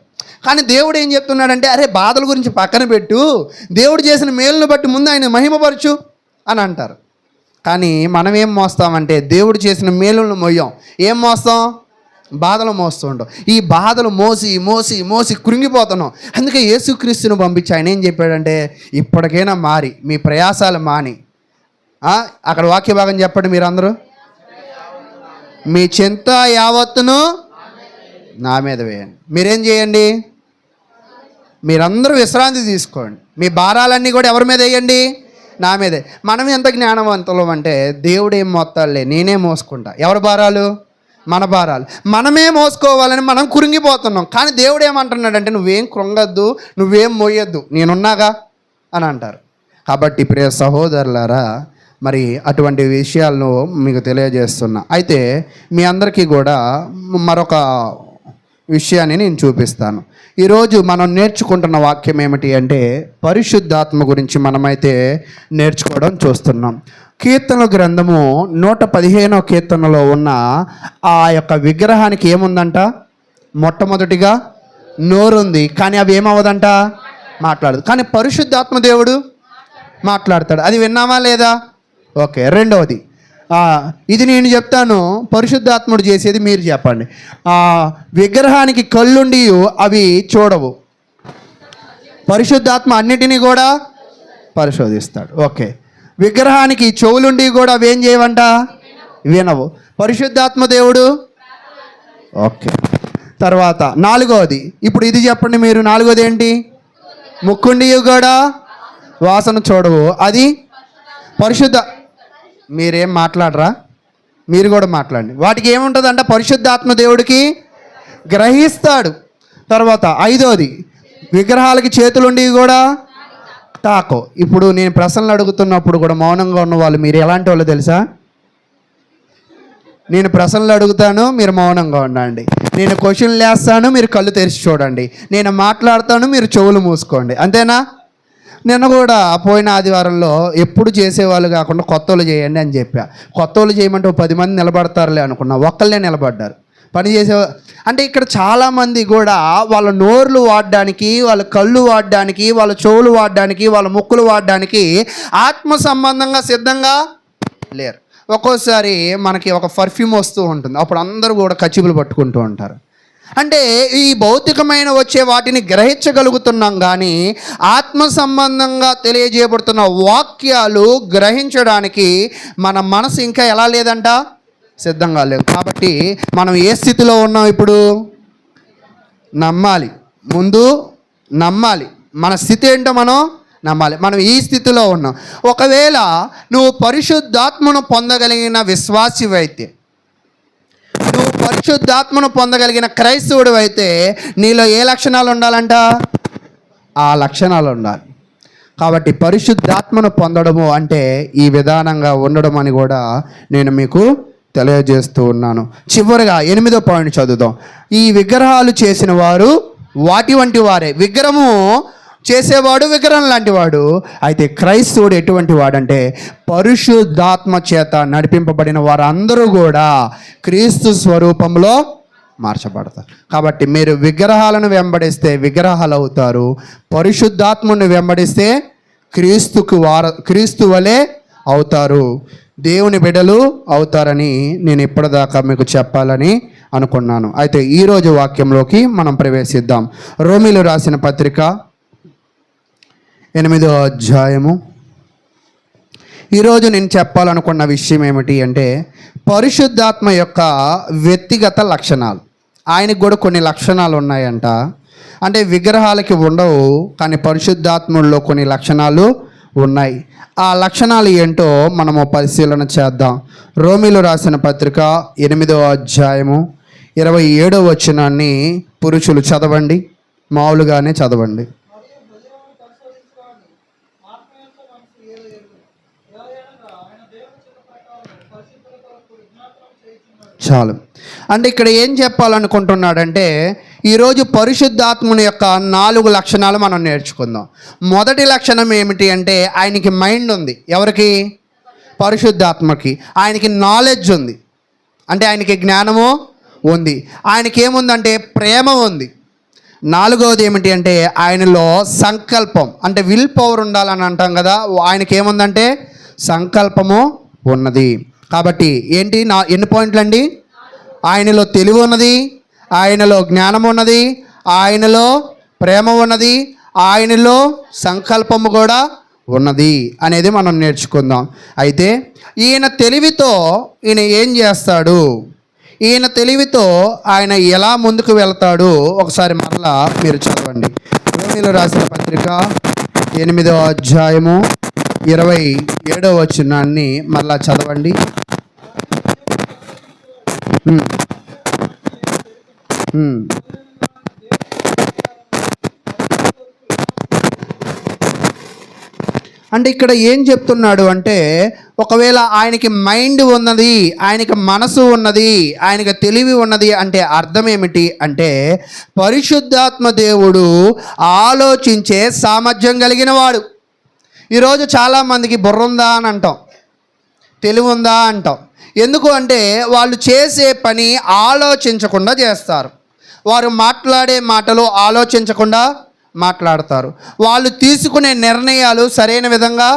కానీ దేవుడు ఏం చెప్తున్నాడంటే, అరే బాధల గురించి పక్కన పెట్టు, దేవుడు చేసిన మేలును బట్టి ముందు ఆయన మహిమపరచు అని అంటారు. కానీ మనం ఏం మోస్తామంటే దేవుడు చేసిన మేలులను మోయం. ఏం మోస్తాం? బాధలు మోస్తూ ఉంటాం. ఈ బాధలు మోసి మోసి మోసి కృంగిపోతున్నాం. అందుకే యేసుక్రీస్తును పంపించి ఆయన ఏం చెప్పాడంటే, ఇప్పటికైనా మారి మీ ప్రయాసాలు మాని, అక్కడ వాక్య భాగం చెప్పండి మీరందరూ, మీ చింత యావత్తును నా మీద వేయండి. మీరేం చేయండి? మీరందరూ విశ్రాంతి తీసుకోండి. మీ భారాలన్నీ కూడా ఎవరి మీద వేయండి? నా మీదే. మనం ఎంత జ్ఞానవంతులం అంటే దేవుడు ఏం మోస్తాడులే, నేనే మోసుకుంటా. ఎవరి భారాలు? మన భారాలు మనమే మోసుకోవాలని మనం కురింగిపోతున్నాం. కానీ దేవుడు ఏమంటున్నాడంటే, నువ్వేం కృంగద్దు, నువ్వేం మోయొద్దు, నేనున్నాగా అని అంటారు. కాబట్టి ప్రియ సహోదరులారా, మరి అటువంటి విషయాలను మీకు తెలియజేస్తున్నా. అయితే మీ అందరికీ కూడా మరొక విషయాన్ని నేను చూపిస్తాను. ఈరోజు మనం నేర్చుకుంటున్న వాక్యం ఏమిటి అంటే, పరిశుద్ధాత్మ గురించి మనమైతే నేర్చుకోవడం చూస్తున్నాం. కీర్తనల గ్రంథము 115వ కీర్తనలో ఉన్న ఆ యొక్క విగ్రహానికి ఏముందంట? మొట్టమొదటిగా నోరుంది, కానీ అవి ఏమవ్వదంట? మాట్లాడదు. కానీ పరిశుద్ధాత్మ దేవుడు మాట్లాడతాడు. అది విన్నామా లేదా? ఓకే. రెండవది, ఇది నేను చెప్తాను, పరిశుద్ధాత్ముడు చేసేది మీరు చెప్పండి. విగ్రహానికి కళ్ళుండి అవి చూడవు, పరిశుద్ధాత్మ అన్నిటినీ కూడా పరిశోధిస్తాడు. ఓకే. విగ్రహానికి చెవులుండి కూడా అవి ఏం చేయవంట? వినవు. పరిశుద్ధాత్మ దేవుడు. ఓకే. తర్వాత నాలుగవది, ఇప్పుడు ఇది చెప్పండి మీరు, నాలుగోది ఏంటి? ముక్కుండి కూడా వాసన చూడవు, అది పరిశుద్ధ. మీరేం మాట్లాడరా? మీరు కూడా మాట్లాడండి. వాటికి ఏముంటుందంట? పరిశుద్ధాత్మ దేవుడికి గ్రహిస్తాడు. తర్వాత ఐదోది, విగ్రహాలకి చేతులుండి కూడా తాకో. ఇప్పుడు నేను ప్రశ్నలు అడుగుతున్నప్పుడు కూడా మౌనంగా ఉన్న వాళ్ళు మీరు ఎలాంటి వాళ్ళు తెలుసా? నేను ప్రశ్నలు అడుగుతాను, మీరు మౌనంగా ఉండండి. నేను క్వశ్చన్లు వేస్తాను, మీరు కళ్ళు తెరిచి చూడండి. నేను మాట్లాడతాను, మీరు చెవులు మూసుకోండి. అంతేనా? నిన్న కూడా పోయిన ఆదివారంలో ఎప్పుడు చేసేవాళ్ళు కాకుండా కొత్త వాళ్ళు చేయండి అని చెప్పా. కొత్త వాళ్ళు చేయమంటే 10 మంది నిలబడతారులే అనుకున్నా, ఒక్కళ్ళే నిలబడ్డారు పని చేసే. అంటే ఇక్కడ చాలామంది కూడా వాళ్ళ నోర్లు వాడడానికి, వాళ్ళ కళ్ళు వాడడానికి, వాళ్ళ చెవులు వాడడానికి, వాళ్ళ ముక్కులు వాడడానికి ఆత్మ సంబంధంగా సిద్ధంగా లేరు. ఒక్కోసారి మనకి ఒక పర్ఫ్యూమ్ వస్తూ ఉంటుంది, అప్పుడు అందరూ కూడా కచ్చిపులు పట్టుకుంటూ ఉంటారు. అంటే ఈ భౌతికమైన వచ్చే వాటిని గ్రహించగలుగుతున్నాం, కానీ ఆత్మ సంబంధంగా తెలియజేయబడుతున్న వాక్యాలు గ్రహించడానికి మన మనసు ఇంకా ఎలా లేదంట? సిద్ధంగా లేదు. కాబట్టి మనం ఏ స్థితిలో ఉన్నాం ఇప్పుడు? నమ్మాలి. ముందు నమ్మాలి. మన స్థితి ఏంటో మనం నమ్మాలి. మనం ఈ స్థితిలో ఉన్నాం. ఒకవేళ నువ్వు పరిశుద్ధాత్మను పొందగలిగిన విశ్వాసివైతే, పరిశుద్ధాత్మను పొందగలిగిన క్రైస్తవుడు అయితే నీలో ఏ లక్షణాలు ఉండాలంట? ఆ లక్షణాలు ఉండాలి. కాబట్టి పరిశుద్ధాత్మను పొందడము అంటే ఈ విధానంగా ఉండడం అని కూడా నేను మీకు తెలియజేస్తూ ఉన్నాను. చివరిగా 8వ పాయింట్ చదువుదాం. ఈ విగ్రహాలు చేసిన వారు వాటి వంటి వారే. విగ్రహము చేసేవాడు విగ్రహం లాంటి వాడు. అయితే క్రైస్తవుడు ఎటువంటి వాడంటే పరిశుద్ధాత్మ చేత నడిపింపబడిన వారందరూ కూడా క్రీస్తు స్వరూపంలో మార్చబడతారు. కాబట్టి మీరు విగ్రహాలను వెంబడిస్తే విగ్రహాలు అవుతారు, పరిశుద్ధాత్మను వెంబడిస్తే క్రీస్తు వలె అవుతారు, దేవుని బిడ్డలు అవుతారని నేను ఇప్పటిదాకా మీకు చెప్పాలని అనుకున్నాను. అయితే ఈరోజు వాక్యంలోకి మనం ప్రవేశిద్దాం. రోమీలు రాసిన పత్రిక 8వ అధ్యాయము. ఈరోజు నేను చెప్పాలనుకున్న విషయం ఏమిటి అంటే పరిశుద్ధాత్మ యొక్క వ్యక్తిగత లక్షణాలు. ఆయనకు కూడా కొన్ని లక్షణాలు ఉన్నాయంట. అంటే విగ్రహాలకి ఉండవు, కానీ పరిశుద్ధాత్మలో కొన్ని లక్షణాలు ఉన్నాయి. ఆ లక్షణాలు ఏంటో మనము పరిశీలన చేద్దాం. రోమీలు రాసిన పత్రిక 8వ అధ్యాయము 27వ వచనాన్ని పురుషులు చదవండి, మామూలుగానే చదవండి. చాలు. అంటే ఇక్కడ ఏం చెప్పాలనుకుంటున్నాడంటే ఈరోజు పరిశుద్ధాత్మని యొక్క 4 లక్షణాలు మనం నేర్చుకుందాం. మొదటి లక్షణం ఏమిటి అంటే ఆయనకి మైండ్ ఉంది. ఎవరికి? పరిశుద్ధాత్మకి. ఆయనకి నాలెడ్జ్ ఉంది, అంటే ఆయనకి జ్ఞానము ఉంది. ఆయనకి ఏముందంటే ప్రేమ ఉంది. 4వది ఏమిటి అంటే ఆయనలో సంకల్పం, అంటే విల్ పవర్ ఉండాలని అంటాం కదా, ఆయనకి ఏముందంటే సంకల్పము ఉన్నది. కాబట్టి ఏంటి ఎన్ని పాయింట్లు అండి? ఆయనలో తెలివి ఉన్నది, ఆయనలో జ్ఞానం ఉన్నది, ఆయనలో ప్రేమ ఉన్నది, ఆయనలో సంకల్పము కూడా ఉన్నది అనేది మనం నేర్చుకుందాం. అయితే ఈయన తెలివితో ఈయన ఏం చేస్తాడు, ఈయన తెలివితో ఆయన ఎలా ముందుకు వెళ్తాడు ఒకసారి మరలా మీరు చదవండి. రోమీలు రాసిన పత్రిక 8వ అధ్యాయము 27వ వచనాన్ని మరలా చదవండి. అంటే ఇక్కడ ఏం చెప్తున్నాడు అంటే ఒకవేళ ఆయనకి మైండ్ ఉన్నది, ఆయనకి మనసు ఉన్నది, ఆయనకి తెలివి ఉన్నది అంటే అర్థం ఏమిటి అంటే పరిశుద్ధాత్మ దేవుడు ఆలోచించే సామర్థ్యం కలిగిన వాడు. ఈరోజు చాలామందికి బుర్ర ఉందా అని అంటాం, తెలివి ఉందా అంటాం. ఎందుకు అంటే వాళ్ళు చేసే పని ఆలోచించకుండా చేస్తారు. వారు మాట్లాడే మాటలు ఆలోచించకుండా మాట్లాడతారు. వాళ్ళు తీసుకునే నిర్ణయాలు సరైన విధంగా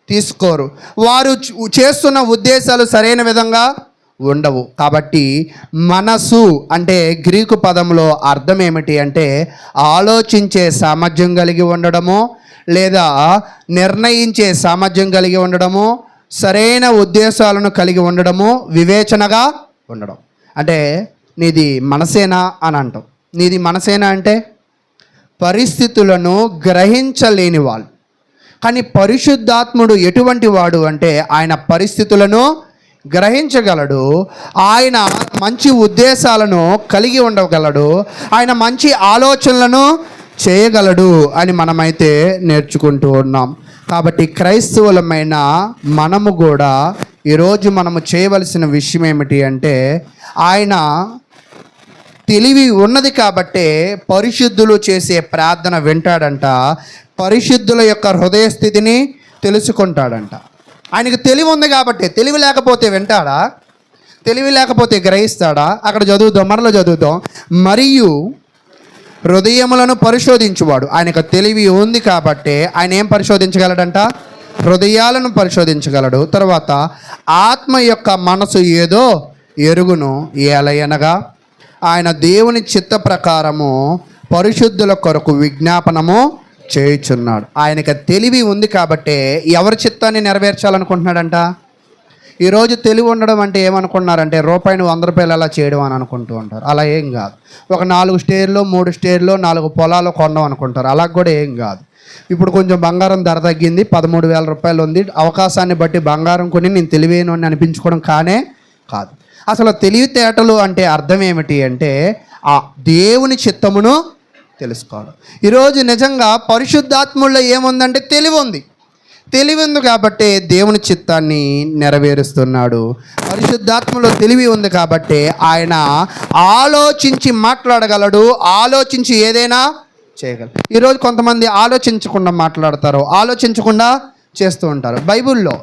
తీసుకోరు. వారు చేస్తున్న ఉద్దేశాలు సరైన విధంగా ఉండవు. కాబట్టి మనసు అంటే గ్రీకు పదంలో అర్థం ఏమిటి అంటే ఆలోచించే సామర్థ్యం కలిగి ఉండడము, లేదా నిర్ణయించే సామర్థ్యం కలిగి ఉండడము, సరైన ఉద్దేశాలను కలిగి ఉండడము, వివేచనగా ఉండడం. అంటే నీది మనసేనా అని అంటాం. నీది మనసేనా అంటే పరిస్థితులను గ్రహించలేని వాళ్ళు. కానీ పరిశుద్ధాత్ముడు ఎటువంటి వాడు అంటే ఆయన పరిస్థితులను గ్రహించగలడు, ఆయన మంచి ఉద్దేశాలను కలిగి ఉండగలడు, ఆయన మంచి ఆలోచనలను చేయగలడు అని మనమైతే నేర్చుకుంటూ ఉన్నాం. కాబట్టి క్రైస్తవులమైన మనము కూడా ఈరోజు మనము చేయవలసిన విషయం ఏమిటి అంటే ఆయన తెలివి ఉన్నది కాబట్టే పరిశుద్ధులు చేసే ప్రార్థన వింటాడంట, పరిశుద్ధుల యొక్క హృదయ స్థితిని తెలుసుకుంటాడంట. ఆయనకు తెలివి ఉంది కాబట్టి. తెలివి లేకపోతే వింటాడా? తెలివి లేకపోతే గ్రహిస్తాడా? అక్కడ చదువుదాం, మరలా చదువుదాం. మరియు హృదయములను పరిశోధించువాడు. ఆయనకు తెలివి ఉంది కాబట్టి ఆయన ఏం పరిశోధించగలడంట? హృదయాలను పరిశోధించగలడు. తర్వాత ఆత్మ యొక్క మనసు ఏదో ఎరుగును, ఏలయనగా ఆయన దేవుని చిత్త ప్రకారము పరిశుద్ధుల కొరకు విజ్ఞాపనము చేయుచున్నాడు. ఆయనకు తెలివి ఉంది కాబట్టి ఎవరి చిత్తాన్ని నెరవేర్చాలనుకుంటున్నాడంట? ఈరోజు తెలివి ఉండడం అంటే ఏమనుకుంటున్నారంటే రూపాయిని 100 రూపాయలు అలా చేయడం అని అనుకుంటూ ఉంటారు. అలా ఏం కాదు. ఒక 4 స్టేర్లో 3 స్టేర్లో 4 పొలాలు కొనడం అనుకుంటారు. అలా కూడా ఏం కాదు. ఇప్పుడు కొంచెం బంగారం ధర తగ్గింది, 13,000 రూపాయలు ఉంది. అవకాశాన్ని బట్టి బంగారం కొని నేను తెలివేను అని అనిపించుకోవడం కానే కాదు. అసలు తెలివితేటలు అంటే అర్థం ఏమిటి అంటే ఆ దేవుని చిత్తమును తెలుసుకోవడం. ఈరోజు నిజంగా పరిశుద్ధాత్ముల్లో ఏముందంటే తెలివి ఉంది కాబట్టి దేవుని చిత్తాన్ని నెరవేరుస్తున్నాడు. పరిశుద్ధాత్మలో తెలివి ఉంది కాబట్టి ఆయన ఆలోచించి మాట్లాడగలడు, ఆలోచించి ఏదైనా చేయగలడు. ఈరోజు కొంతమంది ఆలోచించకుండా మాట్లాడతారు, ఆలోచించకుండా చేస్తూ ఉంటారు. బైబిల్లో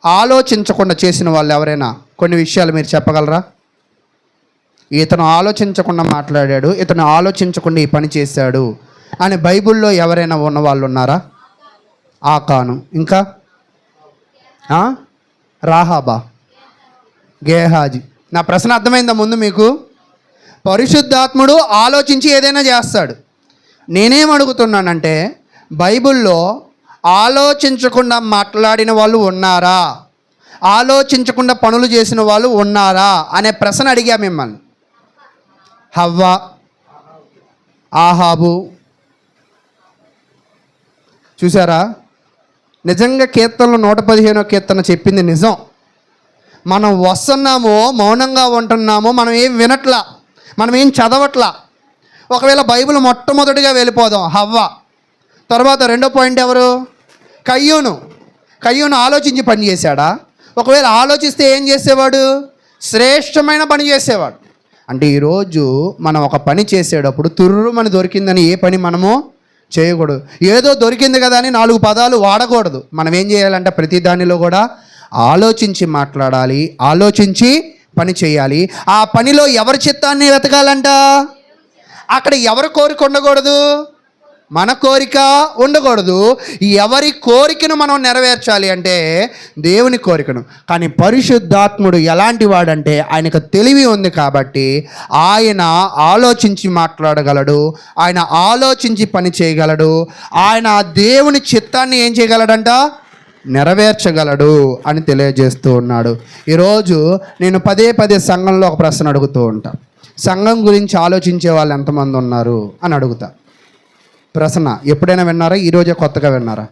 ఆలోచించకుండా చేసిన వాళ్ళు ఎవరైనా కొన్ని విషయాలు మీరు చెప్పగలరా? ఇతను ఆలోచించకుండా మాట్లాడాడు, ఇతను ఆలోచించకుండా ఈ పని చేశాడు అని బైబిల్లో ఎవరైనా ఉన్న వాళ్ళు ఉన్నారా? ఆకాను, ఇంకా రాహాబా, గేహాజీ. నా ప్రశ్న అర్థమైందా ముందు మీకు? పరిశుద్ధాత్ముడు ఆలోచించి ఏదైనా చేస్తాడు. నేనేం అడుగుతున్నానంటే బైబిల్లో ఆలోచించకుండా మాట్లాడిన వాళ్ళు ఉన్నారా, ఆలోచించకుండా పనులు చేసిన వాళ్ళు ఉన్నారా అనే ప్రశ్న అడిగా మిమ్మల్ని. హవ్వ, ఆహాబు, చూసారా? నిజంగా కీర్తనలు 115వ కీర్తన చెప్పింది నిజం. మనం వస్తున్నాము, మౌనంగా ఉంటున్నాము, మనం ఏం వినట్లా, మనం ఏం చదవట్లా. ఒకవేళ బైబిల్ మొట్టమొదటిగా వెళ్ళిపోదాం హవ్వ, తర్వాత రెండో పాయింట్ ఎవరు? కయ్యూను ఆలోచించి పని చేశాడా? ఒకవేళ ఆలోచిస్తే ఏం చేసేవాడు? శ్రేష్టమైన పని చేసేవాడు. అంటే ఈరోజు మనం ఒక పని చేసేటప్పుడు తుర్రుమని దొరికిందని ఏ పని మనము చేయకూడదు. ఏదో దొరికింది కదా అని 4 పదాలు వాడకూడదు. మనం ఏం చేయాలంటే ప్రతి దానిలో కూడా ఆలోచించి మాట్లాడాలి, ఆలోచించి పని చేయాలి. ఆ పనిలో ఎవరి చిత్తాన్ని వెతకాలంట? అక్కడ ఎవరి కోరిక ఉండకూడదు, మన కోరిక ఉండకూడదు. ఎవరి కోరికను మనం నెరవేర్చాలి అంటే దేవుని కోరికను. కానీ పరిశుద్ధాత్ముడు ఎలాంటి వాడంటే ఆయనకు తెలివి ఉంది కాబట్టి ఆయన ఆలోచించి మాట్లాడగలడు, ఆయన ఆలోచించి పని చేయగలడు, ఆయన దేవుని చిత్తాన్ని ఏం చేయగలడంట? నెరవేర్చగలడు అని తెలియజేస్తూ ఉన్నాడు. ఈరోజు నేను పదే సంఘంలో ఒక ప్రశ్న అడుగుతూ ఉంటాను. సంఘం గురించి ఆలోచించే వాళ్ళు ఎంతమంది ఉన్నారు అని అడుగుతా. ప్రశ్న ఎప్పుడైనా విన్నారా? ఈరోజే కొత్తగా విన్నారా?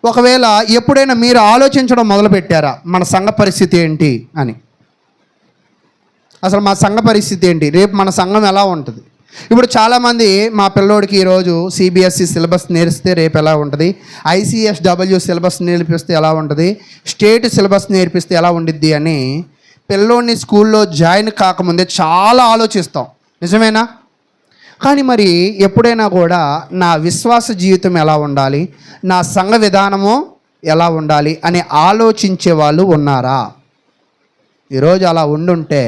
ఒకవేళ ఎప్పుడైనా మీరు ఆలోచించడం మొదలుపెట్టారా మన సంఘ పరిస్థితి ఏంటి అని? అసలు మా సంఘ పరిస్థితి ఏంటి, రేపు మన సంఘం ఎలా ఉంటుంది? ఇప్పుడు చాలామంది మా పిల్లోడికి ఈరోజు సిబిఎస్ఈ సిలబస్ నేర్పిస్తే రేపు ఎలా ఉంటుంది, ICSW సిలబస్ నేర్పిస్తే ఎలా ఉంటుంది, స్టేట్ సిలబస్ నేర్పిస్తే ఎలా ఉండిద్ది అని పిల్లోడిని స్కూల్లో జాయిన్ కాకముందే చాలా ఆలోచిస్తాం. నిజమేనా? కానీ మరి ఎప్పుడైనా కూడా నా విశ్వాస జీవితం ఎలా ఉండాలి, నా సంఘ విధానము ఎలా ఉండాలి అని ఆలోచించే వాళ్ళు ఉన్నారా? ఈరోజు అలా ఉండుంటే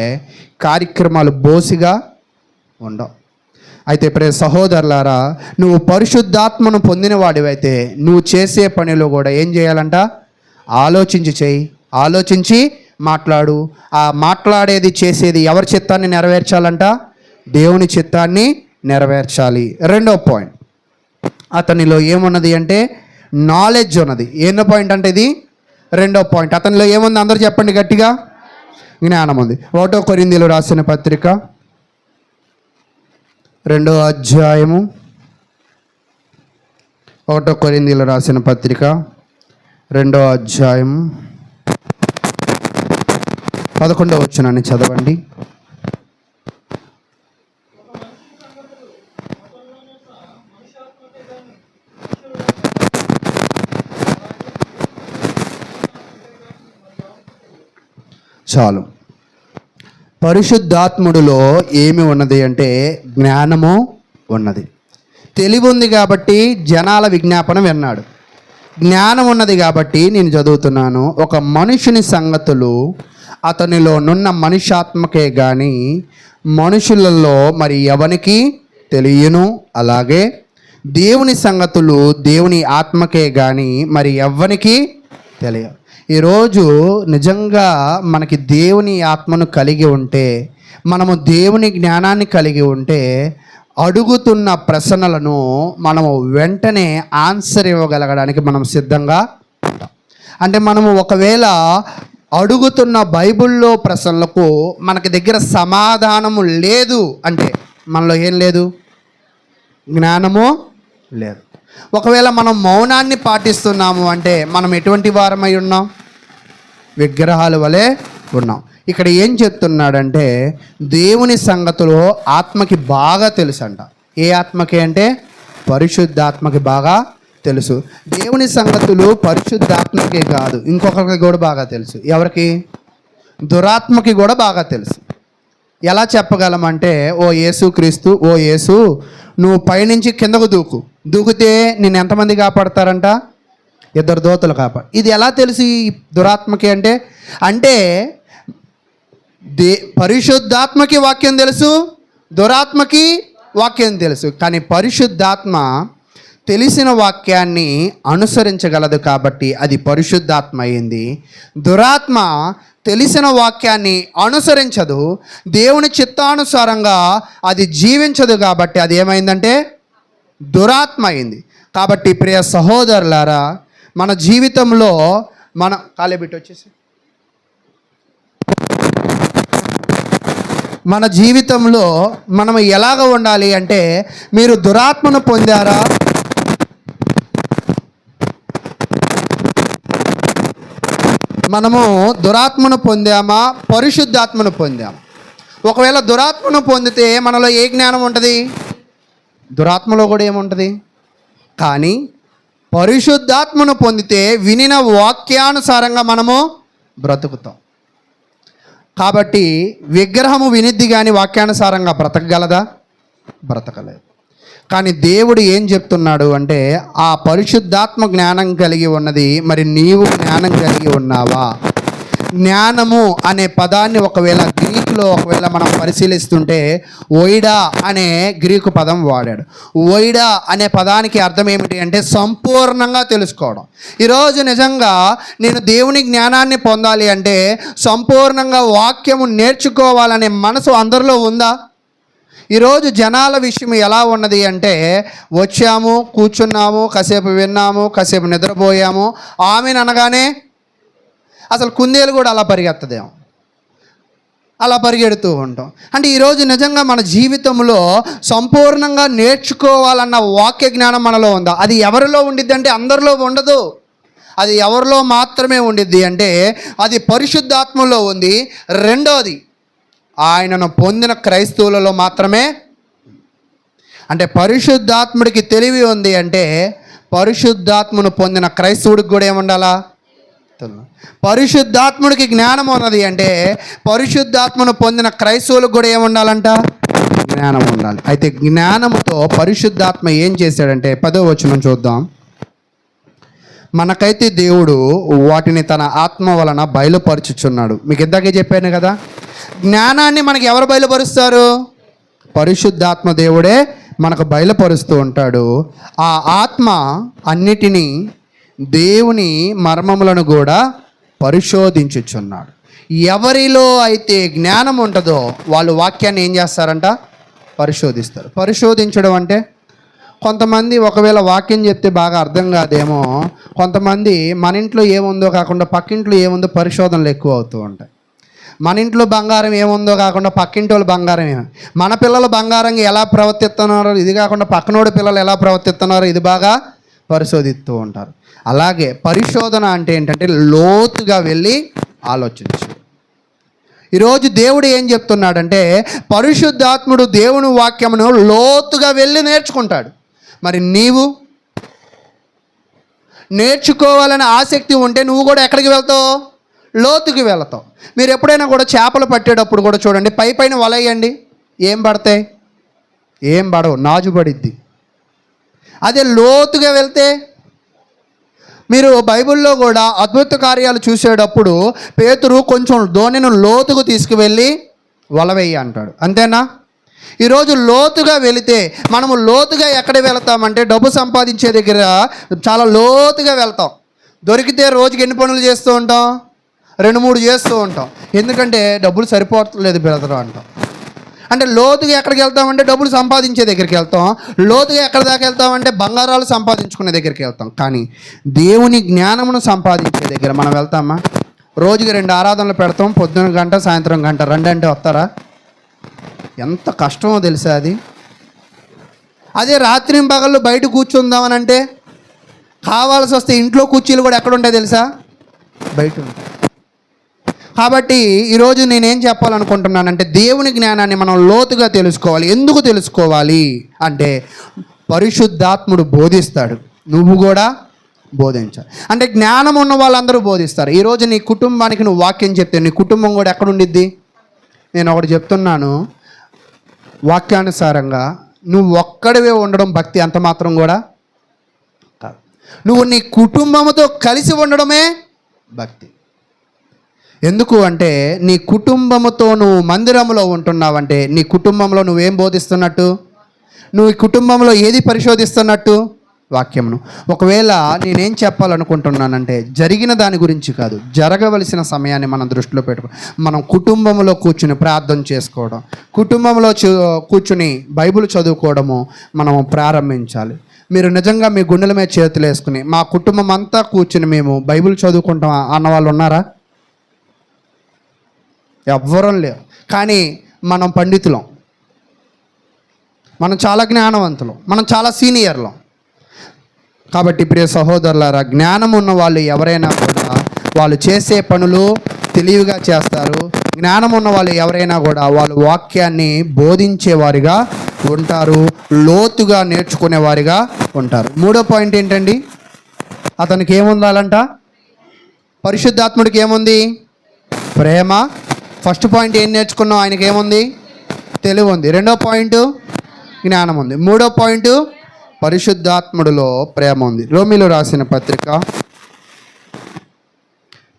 కార్యక్రమాలు బోసిగా ఉండవు. అయితే ప్రియ సహోదరులారా, నువ్వు పరిశుద్ధాత్మను పొందిన వాడివైతే నువ్వు చేసే పనిలో కూడా ఏం చేయాలంట? ఆలోచించి చేయి, ఆలోచించి మాట్లాడు. ఆ మాట్లాడేది చేసేది ఎవరి చిత్తాన్ని నెరవేర్చాలంట? దేవుని చిత్తాన్ని నెరవేర్చాలి. రెండో పాయింట్, అతనిలో ఏమున్నది అంటే నాలెడ్జ్ ఉన్నది. ఎన్నో పాయింట్ అంటే ఇది రెండో పాయింట్. అతనిలో ఏముంది? అందరూ చెప్పండి గట్టిగా. జ్ఞానం ఉంది. 1 కొరింథీయులకు రాసిన పత్రిక 2వ అధ్యాయము, 1 కొరింథీయులకు రాసిన పత్రిక 2వ అధ్యాయం 11వ వచనాన్ని చదవండి. చాలు. పరిశుద్ధాత్ముడిలో ఏమి ఉన్నది అంటే జ్ఞానము ఉన్నది. తెలివి ఉంది కాబట్టి జనాల విజ్ఞాపన విన్నాడు. జ్ఞానం ఉన్నది కాబట్టి నేను చదువుతున్నాను, ఒక మనుషుని సంగతులు అతనిలో నున్న మనుష్యాత్మకే కానీ మనుషులలో మరి ఎవనికి తెలియను, అలాగే దేవుని సంగతులు దేవుని ఆత్మకే కానీ మరి ఎవ్వనికి తెలియదు. ఈరోజు నిజంగా మనకి దేవుని ఆత్మను కలిగి ఉంటే, మనము దేవుని జ్ఞానాన్ని కలిగి ఉంటే అడుగుతున్న ప్రశ్నలను మనము వెంటనే ఆన్సర్ ఇవ్వగలగడానికి మనం సిద్ధంగా ఉంటాం. అంటే మనము ఒకవేళ అడుగుతున్న బైబిల్లో ప్రశ్నలకు మనకి దగ్గర సమాధానము లేదు అంటే మనలో ఏం లేదు? జ్ఞానము లేదు. ఒకవేళ మనం మౌనాన్ని పాటిస్తున్నాము అంటే మనం ఎటువంటి వారమై ఉన్నాం? విగ్రహాల వలె ఉన్నాం. ఇక్కడ ఏం చెప్తున్నాడంటే దేవుని సంగతులు ఆత్మకి బాగా తెలుసు అంట. ఏ ఆత్మకి అంటే పరిశుద్ధాత్మకి బాగా తెలుసు. దేవుని సంగతులు పరిశుద్ధాత్మకే కాదు, ఇంకొకరికి కూడా బాగా తెలుసు. ఎవరికి? దురాత్మకి కూడా బాగా తెలుసు. ఎలా చెప్పగలమంటే, ఓ యేసుక్రీస్తు, ఓ యేసు, నువ్వు పైనుంచి కిందకు దూకితే నేను ఎంతమంది కాపాడతారంట? 2 దూతలు కాపాడు. ఇది ఎలా తెలుసు ఈ దురాత్మకి అంటే? అంటే పరిశుద్ధాత్మకి వాక్యం తెలుసు, దురాత్మకి వాక్యం తెలుసు. కానీ పరిశుద్ధాత్మ తెలిసిన వాక్యాన్ని అనుసరించగలదు కాబట్టి అది పరిశుద్ధాత్మ అయింది. దురాత్మ తెలిసిన వాక్యాన్ని అనుసరించదు, దేవుని చిత్తానుసారంగా అది జీవించదు కాబట్టి అది ఏమైందంటే దురాత్మ అయింది. కాబట్టి ప్రియ సహోదరులారా, మన జీవితంలో మన జీవితంలో మనం ఎలాగ ఉండాలి అంటే, మీరు దురాత్మను పొందారా? మనము దురాత్మను పొందామా, పరిశుద్ధాత్మను పొందామా? ఒకవేళ దురాత్మను పొందితే మనలో ఏ జ్ఞానం ఉంటుంది? దురాత్మలో కూడా ఏముంటుంది? కానీ పరిశుద్ధాత్మను పొందితే వినిన వాక్యానుసారంగా మనము బ్రతుకుతాం. కాబట్టి విగ్రహము వినిద్ది కానీ వాక్యానుసారంగా బ్రతకగలదా? బ్రతకలేదు. కానీ దేవుడు ఏం చెప్తున్నాడు అంటే, ఆ పరిశుద్ధాత్మ జ్ఞానం కలిగి ఉన్నది, మరి నీవు జ్ఞానం కలిగి ఉన్నావా? జ్ఞానము అనే పదాన్ని ఒకవేళ గ్రీకులో మనం పరిశీలిస్తుంటే ఓయిడా అనే గ్రీకు పదం వాడాడు. ఓయిడా అనే పదానికి అర్థం ఏమిటి అంటే సంపూర్ణంగా తెలుసుకోవడం. ఈరోజు నిజంగా నేను దేవుని జ్ఞానాన్ని పొందాలి అంటే సంపూర్ణంగా వాక్యము నేర్చుకోవాలనే మనసు అందరిలో ఉందా? ఈరోజు జనాల విషయం ఎలా ఉన్నది అంటే, వచ్చాము, కూర్చున్నాము, కాసేపు విన్నాము, కాసేపు నిద్రపోయాము, ఆమెను అనగానే అసలు కుందేలు కూడా అలా పరిగెత్తదేమో, అలా పరిగెడుతూ ఉంటాం. అంటే ఈరోజు నిజంగా మన జీవితంలో సంపూర్ణంగా నేర్చుకోవాలన్న వాక్య జ్ఞానం మనలో ఉందా? అది ఎవరిలో ఉండిద్ది అంటే అందరిలో ఉండదు. అది ఎవరిలో మాత్రమే ఉండిద్ది అంటే అది పరిశుద్ధాత్మలో ఉంది. రెండోది ఆయనను పొందిన క్రైస్తవులలో మాత్రమే. అంటే పరిశుద్ధాత్ముడికి తెలివి ఉంది అంటే పరిశుద్ధాత్మను పొందిన క్రైస్తవుడికి కూడా ఏముండాలా? పరిశుద్ధాత్ముడికి జ్ఞానం ఉన్నది అంటే పరిశుద్ధాత్మను పొందిన క్రైస్తవులకు కూడా ఏముండాలంట? జ్ఞానం ఉండాలి. అయితే జ్ఞానముతో పరిశుద్ధాత్మ ఏం చేశాడంటే 10వ వచనం చూద్దాం. మనకైతే దేవుడు వాటిని తన ఆత్మ వలన బయలుపరుచుచున్నాడు. మీకు ఇందాకే చెప్పాను కదా, జ్ఞానాన్ని మనకి ఎవరు బయలుపరుస్తారు? పరిశుద్ధాత్మ దేవుడే మనకు బయలుపరుస్తూ ఉంటాడు. ఆ ఆత్మ అన్నిటినీ దేవుని మర్మములను కూడా పరిశోధించుచున్నాడు. ఎవరిలో అయితే జ్ఞానం ఉంటుందో వాళ్ళు వాక్యాన్ని ఏం చేస్తారంట? పరిశోధిస్తారు. పరిశోధించడం అంటే కొంతమంది ఒకవేళ వాక్యం చెప్తే బాగా అర్థం కాదేమో, కొంతమంది మన ఇంట్లో ఏముందో కాకుండా పక్కింట్లో ఏముందో పరిశోధనలు ఎక్కువ అవుతూ ఉంటాయి. మన ఇంట్లో బంగారం ఏముందో కాకుండా పక్కింటి వాళ్ళు బంగారం ఏమి, మన పిల్లలు బంగారంగా ఎలా ప్రవర్తిస్తున్నారో ఇది కాకుండా పక్కనోడి పిల్లలు ఎలా ప్రవర్తిస్తున్నారో ఇది బాగా పరిశోధిస్తూ ఉంటారు. అలాగే పరిశోధన అంటే ఏంటంటే లోతుగా వెళ్ళి ఆలోచించు. ఈరోజు దేవుడు ఏం చెప్తున్నాడంటే పరిశుద్ధాత్ముడు దేవుని వాక్యమును లోతుగా వెళ్ళి నేర్చుకుంటాడు. మరి నీవు నేర్చుకోవాలని ఆసక్తి ఉంటే నువ్వు కూడా ఎక్కడికి వెళ్తావు? లోతుకి వెళ్తావు. మీరు ఎప్పుడైనా కూడా చేపలు పట్టేటప్పుడు కూడా చూడండి, పైన వలయండి, ఏం పడతాయి? ఏం పడవు, నాజు పడిద్ది. అదే లోతుగా వెళ్తే మీరు బైబిల్లో కూడా అద్భుత కార్యాలు చూసేటప్పుడు పేతురు కొంచెం ధోనిని లోతుకు తీసుకువెళ్ళి వలవేయి అంటాడు. అంతేనా? ఈరోజు లోతుగా వెళితే మనము లోతుగా ఎక్కడ వెళ్తామంటే డబ్బు సంపాదించే దగ్గర చాలా లోతుగా వెళ్తాం. దొరికితే రోజుకి ఎన్ని పనులు చేస్తూ ఉంటాం? 2-3 చేస్తూ ఉంటాం. ఎందుకంటే డబ్బులు సరిపోవట్లేదు బ్రదర్ అంటాం. అంటే లోతుగా ఎక్కడికి వెళ్తామంటే డబ్బులు సంపాదించే దగ్గరికి వెళ్తాం. లోతుగా ఎక్కడి దాకా వెళ్తామంటే బంగారాలు సంపాదించుకునే దగ్గరికి వెళ్తాం. కానీ దేవుని జ్ఞానమును సంపాదించే దగ్గర మనం వెళ్తామా? రోజుకి 2 ఆరాధనలు పెడతాం, పొద్దున గంట సాయంత్రం గంట, 2 అంటే వస్తారా? ఎంత కష్టమో తెలుసా అది. అదే రాత్రి పగళ్ళు బయట కూర్చుందామని అంటే కావాల్సి వస్తే ఇంట్లో కుర్చీలు కూడా ఎక్కడ ఉంటాయి తెలుసా? బయట ఉంటాయి. కాబట్టి ఈరోజు నేనేం చెప్పాలనుకుంటున్నానంటే దేవుని జ్ఞానాన్ని మనం లోతుగా తెలుసుకోవాలి. ఎందుకు తెలుసుకోవాలి అంటే పరిశుద్ధాత్ముడు బోధిస్తాడు, నువ్వు కూడా బోధించాలి. అంటే జ్ఞానం ఉన్న వాళ్ళందరూ బోధిస్తారు. ఈరోజు నీ కుటుంబానికి నువ్వు వాక్యం చెప్తే నీ కుటుంబం కూడా ఎక్కడ ఉండిద్ది? నేను ఒకటి చెప్తున్నాను, వాక్యానుసారంగా నువ్వు ఒక్కడివే ఉండడం భక్తి అంత మాత్రం కూడా కాదు. నువ్వు నీ కుటుంబంతో కలిసి ఉండడమే భక్తి. ఎందుకు అంటే నీ కుటుంబముతో నువ్వు మందిరంలో ఉంటున్నావంటే నీ కుటుంబంలో నువ్వేం బోధిస్తున్నట్టు? నువ్వు ఈ కుటుంబంలో ఏది పరిశోధిస్తున్నట్టు? వాక్యమును. ఒకవేళ నేనేం చెప్పాలనుకుంటున్నానంటే జరిగిన దాని గురించి కాదు, జరగవలసిన సమయాన్ని మనం దృష్టిలో పెట్టుకో. మనం కుటుంబంలో కూర్చుని ప్రార్థన చేసుకోవడం, కుటుంబంలో కూర్చుని బైబిల్ చదువుకోవడము మనము ప్రారంభించాలి. మీరు నిజంగా మీ గుండెల మీద చేతులు వేసుకుని మా కుటుంబం అంతా కూర్చుని మేము బైబిల్ చదువుకుంటాం అన్న వాళ్ళు ఉన్నారా? ఎవ్వరం లేవు. కానీ మనం పండితులం, మనం చాలా జ్ఞానవంతులం, మనం చాలా సీనియర్లం. కాబట్టి ప్రియ సహోదరులారా, జ్ఞానం ఉన్న వాళ్ళు ఎవరైనా కూడా వాళ్ళు చేసే పనులు తెలివిగా చేస్తారు. జ్ఞానం ఉన్న వాళ్ళు ఎవరైనా కూడా వాళ్ళు వాక్యాన్ని బోధించేవారిగా ఉంటారు, లోతుగా నేర్చుకునేవారిగా ఉంటారు. మూడో పాయింట్ ఏంటండి? అతనికి ఏముండాలంట? పరిశుద్ధాత్ముడికి ఏముంది? ప్రేమ. ఫస్ట్ పాయింట్ ఏం నేర్చుకున్నాం? ఆయనకి ఏముంది? తెలివి ఉంది. రెండో పాయింట్ జ్ఞానం ఉంది. మూడో పాయింట్ పరిశుద్ధాత్ముడిలో ప్రేమ ఉంది. రోమీలు రాసిన పత్రిక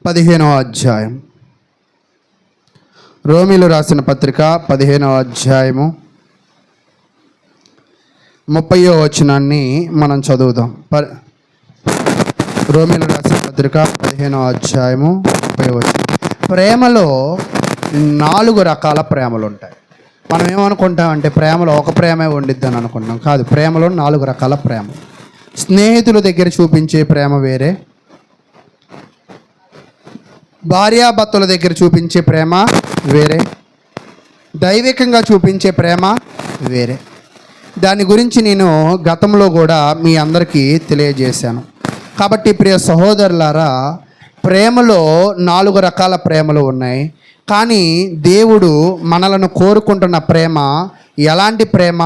15వ అధ్యాయం, రోమీలు రాసిన పత్రిక 15వ అధ్యాయము 30వ వచనాన్ని మనం చదువుదాం. రోమీలు రాసిన పత్రిక 15వ అధ్యాయము 30వ వచనం. ప్రేమలో 4 రకాల ప్రేమలు ఉంటాయి. మనం ఏమనుకుంటామంటే ప్రేమలో ఒక ప్రేమే ఉండిద్దని అనుకుంటాం. కాదు, ప్రేమలో 4 రకాల ప్రేమ. స్నేహితుల దగ్గర చూపించే ప్రేమ వేరే, భార్యాభర్తల దగ్గర చూపించే ప్రేమ వేరే, దైవికంగా చూపించే ప్రేమ వేరే. దాని గురించి నేను గతంలో కూడా మీ అందరికీ తెలియజేశాను. కాబట్టి ప్రియ సహోదరులారా, ప్రేమలో 4 రకాల ప్రేమలు ఉన్నాయి. కానీ దేవుడు మనలను కోరుకుంటున్న ప్రేమ ఎలాంటి ప్రేమ?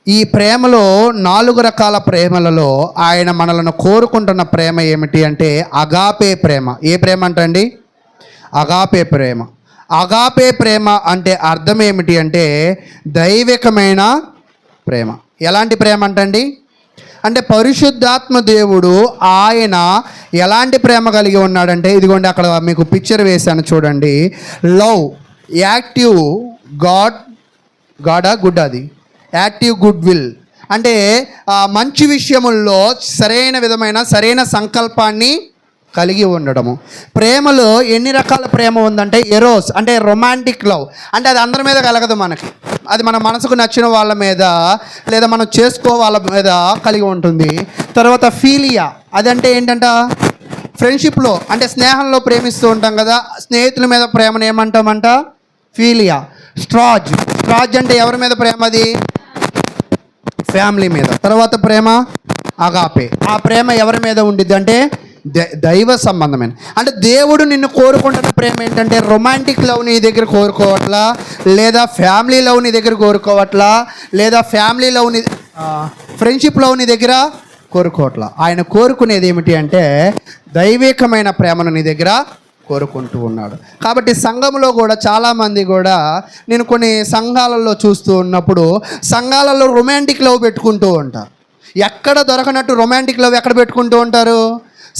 ఈ ప్రేమలో 4 రకాల ప్రేమలలో ఆయన మనలను కోరుకుంటున్న ప్రేమ ఏమిటి అంటే అగాపే ప్రేమ. ఏ ప్రేమ అంటండి? అగాపే ప్రేమ. అగాపే ప్రేమ అంటే అర్థం ఏమిటి అంటే దైవికమైన ప్రేమ. ఎలాంటి ప్రేమ అంటండి? అంటే పరిశుద్ధాత్మ దేవుడు ఆయన ఎలాంటి ప్రేమ కలిగి ఉన్నాడంటే, ఇదిగోండి అక్కడ మీకు పిక్చర్ వేశాను చూడండి. లవ్, యాక్టివ్ గాడ్ గుడ్, అది యాక్టివ్ గుడ్ విల్. అంటే మంచి విషయముల్లో సరైన సంకల్పాన్ని కలిగి ఉండడము. ప్రేమలో ఎన్ని రకాల ప్రేమ ఉందంటే ఎరోస్ అంటే రొమాంటిక్ లవ్. అంటే అది అందరి మీద కలగదు, మనకి అది మన మనసుకు నచ్చిన వాళ్ళ మీద లేదా మనం చేసుకో వాళ్ళ మీద కలిగి ఉంటుంది. తర్వాత ఫీలియా, అదంటే ఏంటంట ఫ్రెండ్షిప్లో అంటే స్నేహంలో ప్రేమిస్తూ ఉంటాం కదా, స్నేహితుల మీద ప్రేమను ఏమంటామంట? ఫీలియా. స్ట్రాజ్ అంటే ఎవరి మీద ప్రేమ? అది ఫ్యామిలీ మీద. తర్వాత ప్రేమ అగాపే. ఆ ప్రేమ ఎవరి మీద ఉండిద్ది అంటే దైవ సంబంధమైన. అంటే దేవుడు నిన్ను కోరుకుంటున్న ప్రేమ ఏంటంటే రొమాంటిక్ లవ్ నీ దగ్గర కోరుకోవట్లా, లేదా ఫ్యామిలీ లవ్ నీ దగ్గర కోరుకోవట్లా, లేదా ఫ్యామిలీ లవ్ నీ ఫ్రెండ్షిప్ లవ్ నీ దగ్గర కోరుకోవట్లా. ఆయన కోరుకునేది ఏమిటి అంటే దైవికమైన ప్రేమను నీ దగ్గర కోరుకుంటూ ఉన్నాడు. కాబట్టి సంఘంలో కూడా చాలామంది కూడా నేను కొన్ని సంఘాలలో చూస్తూ ఉన్నప్పుడు సంఘాలలో రొమాంటిక్ లవ్ పెట్టుకుంటూ ఉంటారు. ఎక్కడ దొరకనట్టు రొమాంటిక్ లవ్ ఎక్కడ పెట్టుకుంటూ ఉంటారు?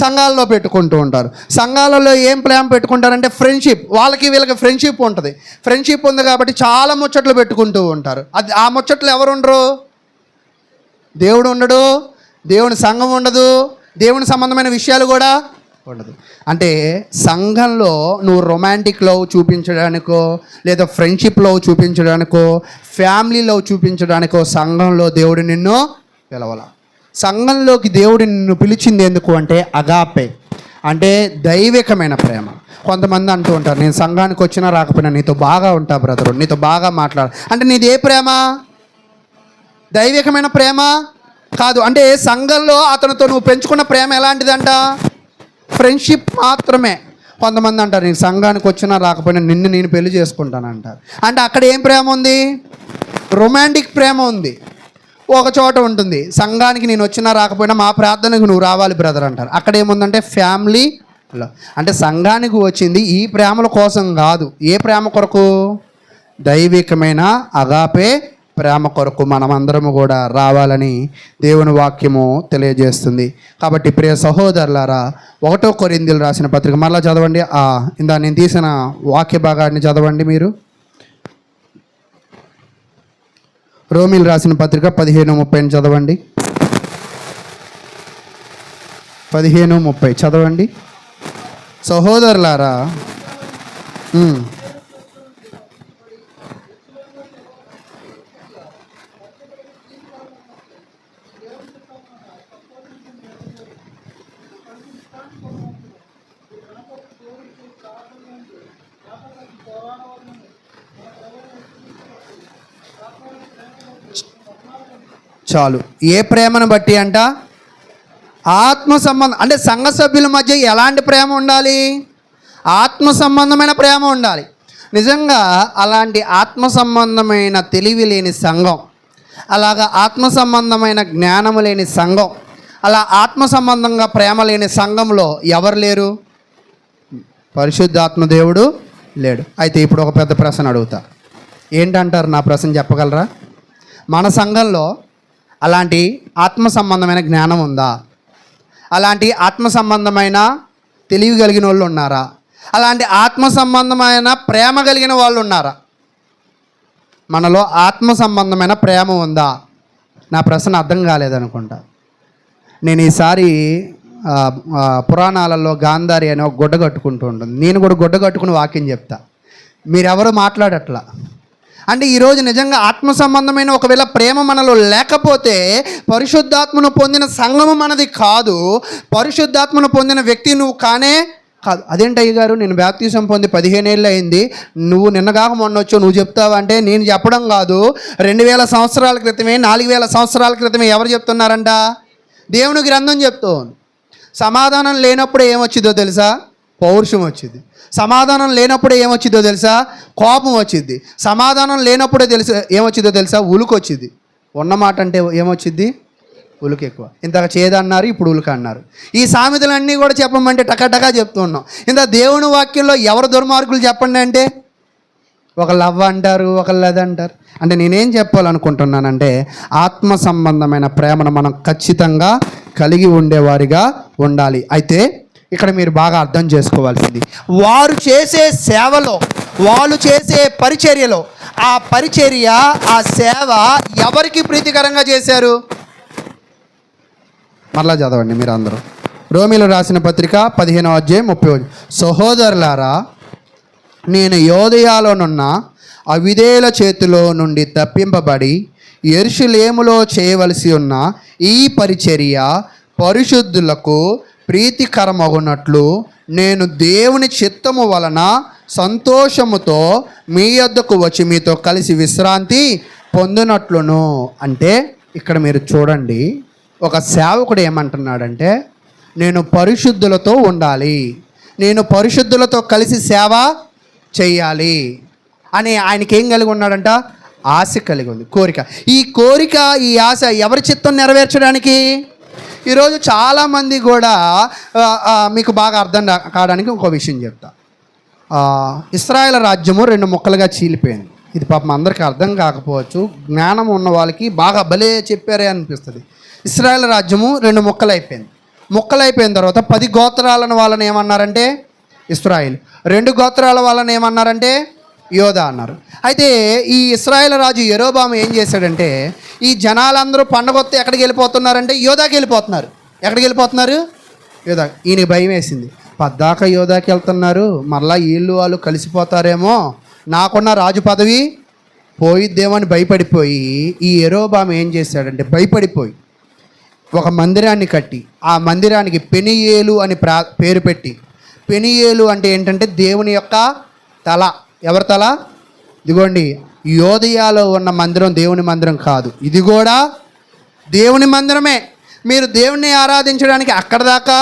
సంఘాలలో పెట్టుకుంటూ ఉంటారు. సంఘాలలో ఏం ప్రేమ పెట్టుకుంటారంటే ఫ్రెండ్షిప్. వాళ్ళకి వీళ్ళకి ఫ్రెండ్షిప్ ఉంటుంది. ఫ్రెండ్షిప్ ఉంది కాబట్టి చాలా ముచ్చట్లు పెట్టుకుంటూ ఉంటారు. అది ఆ ముచ్చట్లు ఎవరు ఉండరు? దేవుడు ఉండడు, దేవుని సంఘం ఉండదు, దేవుని సంబంధమైన విషయాలు కూడా ఉండదు. అంటే సంఘంలో నువ్వు రొమాంటిక్ లవ్ చూపించడానికో లేదా ఫ్రెండ్షిప్ లవ్ చూపించడానికో ఫ్యామిలీ లవ్ చూపించడానికో సంఘంలో దేవుడు నిన్ను పిలవాల. సంఘంలోకి దేవుడు నిన్ను పిలిచింది ఎందుకు అంటే అగాపే అంటే దైవికమైన ప్రేమ. కొంతమంది అంటూ ఉంటారు, నేను సంఘానికి వచ్చినా రాకపోయినా నీతో బాగా ఉంటా బ్రదరు, నీతో బాగా మాట్లాడు. అంటే నీది ఏ ప్రేమ? దైవికమైన ప్రేమ కాదు. అంటే సంఘంలో అతనితో నువ్వు పెంచుకున్న ప్రేమ ఎలాంటిదంట? ఫ్రెండ్షిప్ మాత్రమే. కొంతమంది అంటారు నేను సంఘానికి వచ్చినా రాకపోయినా నిన్ను నేను పెళ్లి చేసుకుంటాను అంటారు. అంటే అక్కడ ఏం ప్రేమ ఉంది? రొమాంటిక్ ప్రేమ ఉంది. ఒక చోట ఉంటుంది, సంఘానికి నేను వచ్చినా రాకపోయినా మా ప్రార్థనకు నువ్వు రావాలి బ్రదర్ అంటారు. అక్కడ ఏముందంటే ఫ్యామిలీలో, అంటే సంఘానికి వచ్చింది ఈ ప్రేమల కోసం కాదు. ఏ ప్రేమ కొరకు? దైవికమైన అగాపే ప్రేమ కొరకు మనమందరము కూడా రావాలని దేవుని వాక్యము తెలియజేస్తుంది. కాబట్టి ప్రియ సహోదరులారా, 1 కొరింథీయులు రాసిన పత్రిక మరలా చదవండి. ఇందా నేను తీసిన వాక్య భాగాన్ని చదవండి మీరు. రోమీలు రాసిన పత్రిక 15:30 చదవండి. 15:30 చదవండి సహోదరులారా. చాలు. ఏ ప్రేమను బట్టి అంట? ఆత్మ సంబంధం. అంటే సంఘ సభ్యుల మధ్య ఎలాంటి ప్రేమ ఉండాలి? ఆత్మ సంబంధమైన ప్రేమ ఉండాలి. నిజంగా అలాంటి ఆత్మ సంబంధమైన తెలివి లేని సంఘం, అలాగా ఆత్మ సంబంధమైన జ్ఞానము లేని సంఘం, అలా ఆత్మ సంబంధంగా ప్రేమ లేని సంఘంలో ఎవరు లేరు? పరిశుద్ధాత్మ దేవుడు లేడు. అయితే ఇప్పుడు ఒక పెద్ద ప్రశ్న అడుగుతా. ఏంటంటారు? నా ప్రశ్న చెప్పగలరా? మన సంఘంలో అలాంటి ఆత్మ సంబంధమైన జ్ఞానం ఉందా? అలాంటి ఆత్మ సంబంధమైన తెలివి కలిగిన వాళ్ళు ఉన్నారా? అలాంటి ఆత్మ సంబంధమైన ప్రేమ కలిగిన వాళ్ళు ఉన్నారా? మనలో ఆత్మ సంబంధమైన ప్రేమ ఉందా? నా ప్రశ్న అర్థం కాలేదనుకుంటా. నేను ఈసారి పురాణాలలో గాంధారి అనే ఒక గుడ్డ కట్టుకుంటూ ఉంటుంది. నేను కూడా గుడ్డ కట్టుకుని వాక్యం చెప్తా. మీరెవరు మాట్లాడట్లా. అంటే ఈరోజు నిజంగా ఆత్మ సంబంధమైన ఒకవేళ ప్రేమ మనలో లేకపోతే పరిశుద్ధాత్మను పొందిన సంఘము మనది కాదు, పరిశుద్ధాత్మను పొందిన వ్యక్తి నువ్వు కానే కాదు. అదేంటయ్య గారు, నేను బాప్తిసం పొంది 15 ఏళ్ళు అయింది, నువ్వు నిన్నగాక మొన్న వచ్చావు, నువ్వు చెప్తావా అంటే నేను చెప్పడం కాదు. 2000 సంవత్సరాల క్రితమే, 4000 సంవత్సరాల క్రితమే ఎవరు చెప్తున్నారంట? దేవుని గ్రంథం చెప్తూ. సమాధానం లేనప్పుడు ఏమొచ్చిందో తెలుసా? పౌరుషం వచ్చింది. సమాధానం లేనప్పుడే ఏమొచ్చిందో తెలుసా? కోపం వచ్చింది. సమాధానం లేనప్పుడే ఏమొచ్చిందో తెలుసా? ఉలుకు వచ్చింది. ఉన్నమాట అంటే ఏమొచ్చింది? ఉలుకు ఎక్కువ. ఇంతగా చేదన్నారు, ఇప్పుడు ఉలుక అన్నారు. ఈ సామెతలన్నీ కూడా చెప్పమంటే టకటకా చెప్తున్నాం. ఇంత దేవుని వాక్యంలో ఎవరు దుర్మార్గులు చెప్పండి అంటే ఒకళ్ళు అవ్వ అంటారు, ఒకళ్ళు అది అంటారు. అంటే నేనేం చెప్పాలనుకుంటున్నానంటే ఆత్మ సంబంధమైన ప్రేమను మనం ఖచ్చితంగా కలిగి ఉండేవారిగా ఉండాలి. అయితే ఇక్కడ మీరు బాగా అర్థం చేసుకోవాల్సింది, వారు చేసే సేవలో, వాళ్ళు చేసే పరిచర్యలో, ఆ పరిచర్య, ఆ సేవ ఎవరికి ప్రీతికరంగా చేశారు? మరలా చదవండి మీరు అందరూ. రోమీలు రాసిన పత్రిక 15:30. సహోదరులారా, నేను యోదయాలోనున్న అవిధేయుల చేతిలో నుండి తప్పింపబడి యెరూషలేములో చేయవలసి ఉన్న ఈ పరిచర్య పరిశుద్ధులకు ప్రీతికరమగునట్లు నేను దేవుని చిత్తము వలన సంతోషముతో మీ యొద్దకు వచ్చి మీతో కలిసి విశ్రాంతి పొందినట్లును. అంటే ఇక్కడ మీరు చూడండి, ఒక సేవకుడు ఏమంటున్నాడంటే నేను పరిశుద్ధులతో ఉండాలి, నేను పరిశుద్ధులతో కలిసి సేవ చేయాలి అని ఆయనకి ఏం కలిగి ఉన్నాడంట? ఆశ కలిగి ఉంది, కోరిక. ఈ కోరిక, ఈ ఆశ ఎవరి చిత్తం నెరవేర్చడానికి? ఈరోజు చాలామంది కూడా మీకు బాగా అర్థం కావడానికి ఇంకో విషయం చెప్తా. ఇశ్రాయేల్ రాజ్యము 2 ముక్కలుగా చీలిపోయింది. ఇది పాపం అందరికీ అర్థం కాకపోవచ్చు, జ్ఞానం ఉన్న వాళ్ళకి బాగా భలే చెప్పారే అనిపిస్తుంది. ఇశ్రాయేల్ రాజ్యము 2 ముక్కలు అయిపోయింది. ముక్కలు అయిపోయిన తర్వాత 10 గోత్రాలను వాళ్ళని ఏమన్నారంటే ఇశ్రాయేల్, 2 గోత్రాల వాళ్ళని ఏమన్నారంటే యోధా అన్నారు. అయితే ఈ ఇశ్రాయేల్ రాజు యెరోబాము ఏం చేశాడంటే ఈ జనాలందరూ పండగ వస్తే ఎక్కడికి వెళ్ళిపోతున్నారంటే యోధాకి వెళ్ళిపోతున్నారు. ఎక్కడికి వెళ్ళిపోతున్నారు? యోధా. ఈయనకి భయం వేసింది, పద్దాక యోధాకి వెళ్తున్నారు, మళ్ళీ వీళ్ళు వాళ్ళు కలిసిపోతారేమో, నాకున్న రాజు పదవి పోయిద్దేమో అని భయపడిపోయి ఈ యెరోబాము ఏం చేశాడంటే భయపడిపోయి ఒక మందిరాన్ని కట్టి ఆ మందిరానికి పెనియేలు అని పేరు పెట్టి, పెనియేలు అంటే ఏంటంటే దేవుని యొక్క తల. ఎవరి తల? ఇదిగోండి, యోదయాలో ఉన్న మందిరం దేవుని మందిరం కాదు, ఇది కూడా దేవుని మందిరమే. మీరు దేవుణ్ణి ఆరాధించడానికి అక్కడ దాకా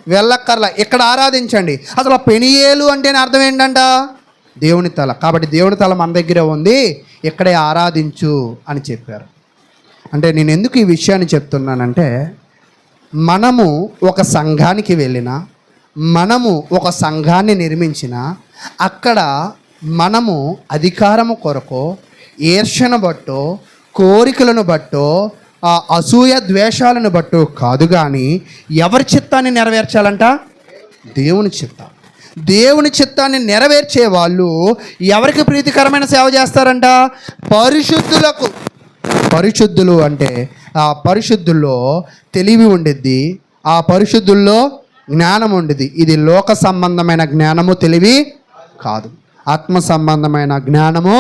వెళ్ళక్కర్లా, ఇక్కడ ఆరాధించండి. అసలు పెనియేలు అంటేనే అర్థం ఏంటంట? దేవుని తల. కాబట్టి దేవుని తల మన దగ్గరే ఉంది, ఇక్కడే ఆరాధించు అని చెప్పారు. అంటే నేను ఎందుకు ఈ విషయాన్ని చెప్తున్నానంటే, మనము ఒక సంఘానికి వెళ్ళినా, మనము ఒక సంఘాన్ని నిర్మించిన, అక్కడ మనము అధికారము కొరకు ఈర్ష్యను బట్టో, కోరికలను బట్టో, అసూయ ద్వేషాలను బట్టో కాదు, కానీ ఎవరి చిత్తాన్ని నెరవేర్చాలంట? దేవుని చిత్తం. దేవుని చిత్తాన్ని నెరవేర్చే వాళ్ళు ఎవరికి ప్రీతికరమైన సేవ చేస్తారంట? పరిశుద్ధులకు. పరిశుద్ధులు అంటే ఆ పరిశుద్ధుల్లో తెలివి ఉండిద్ది, ఆ పరిశుద్ధుల్లో జ్ఞానం ఉండిద్ది. ఇది లోక సంబంధమైన జ్ఞానము, తెలివి కాదు, ఆత్మ సంబంధమైన జ్ఞానము,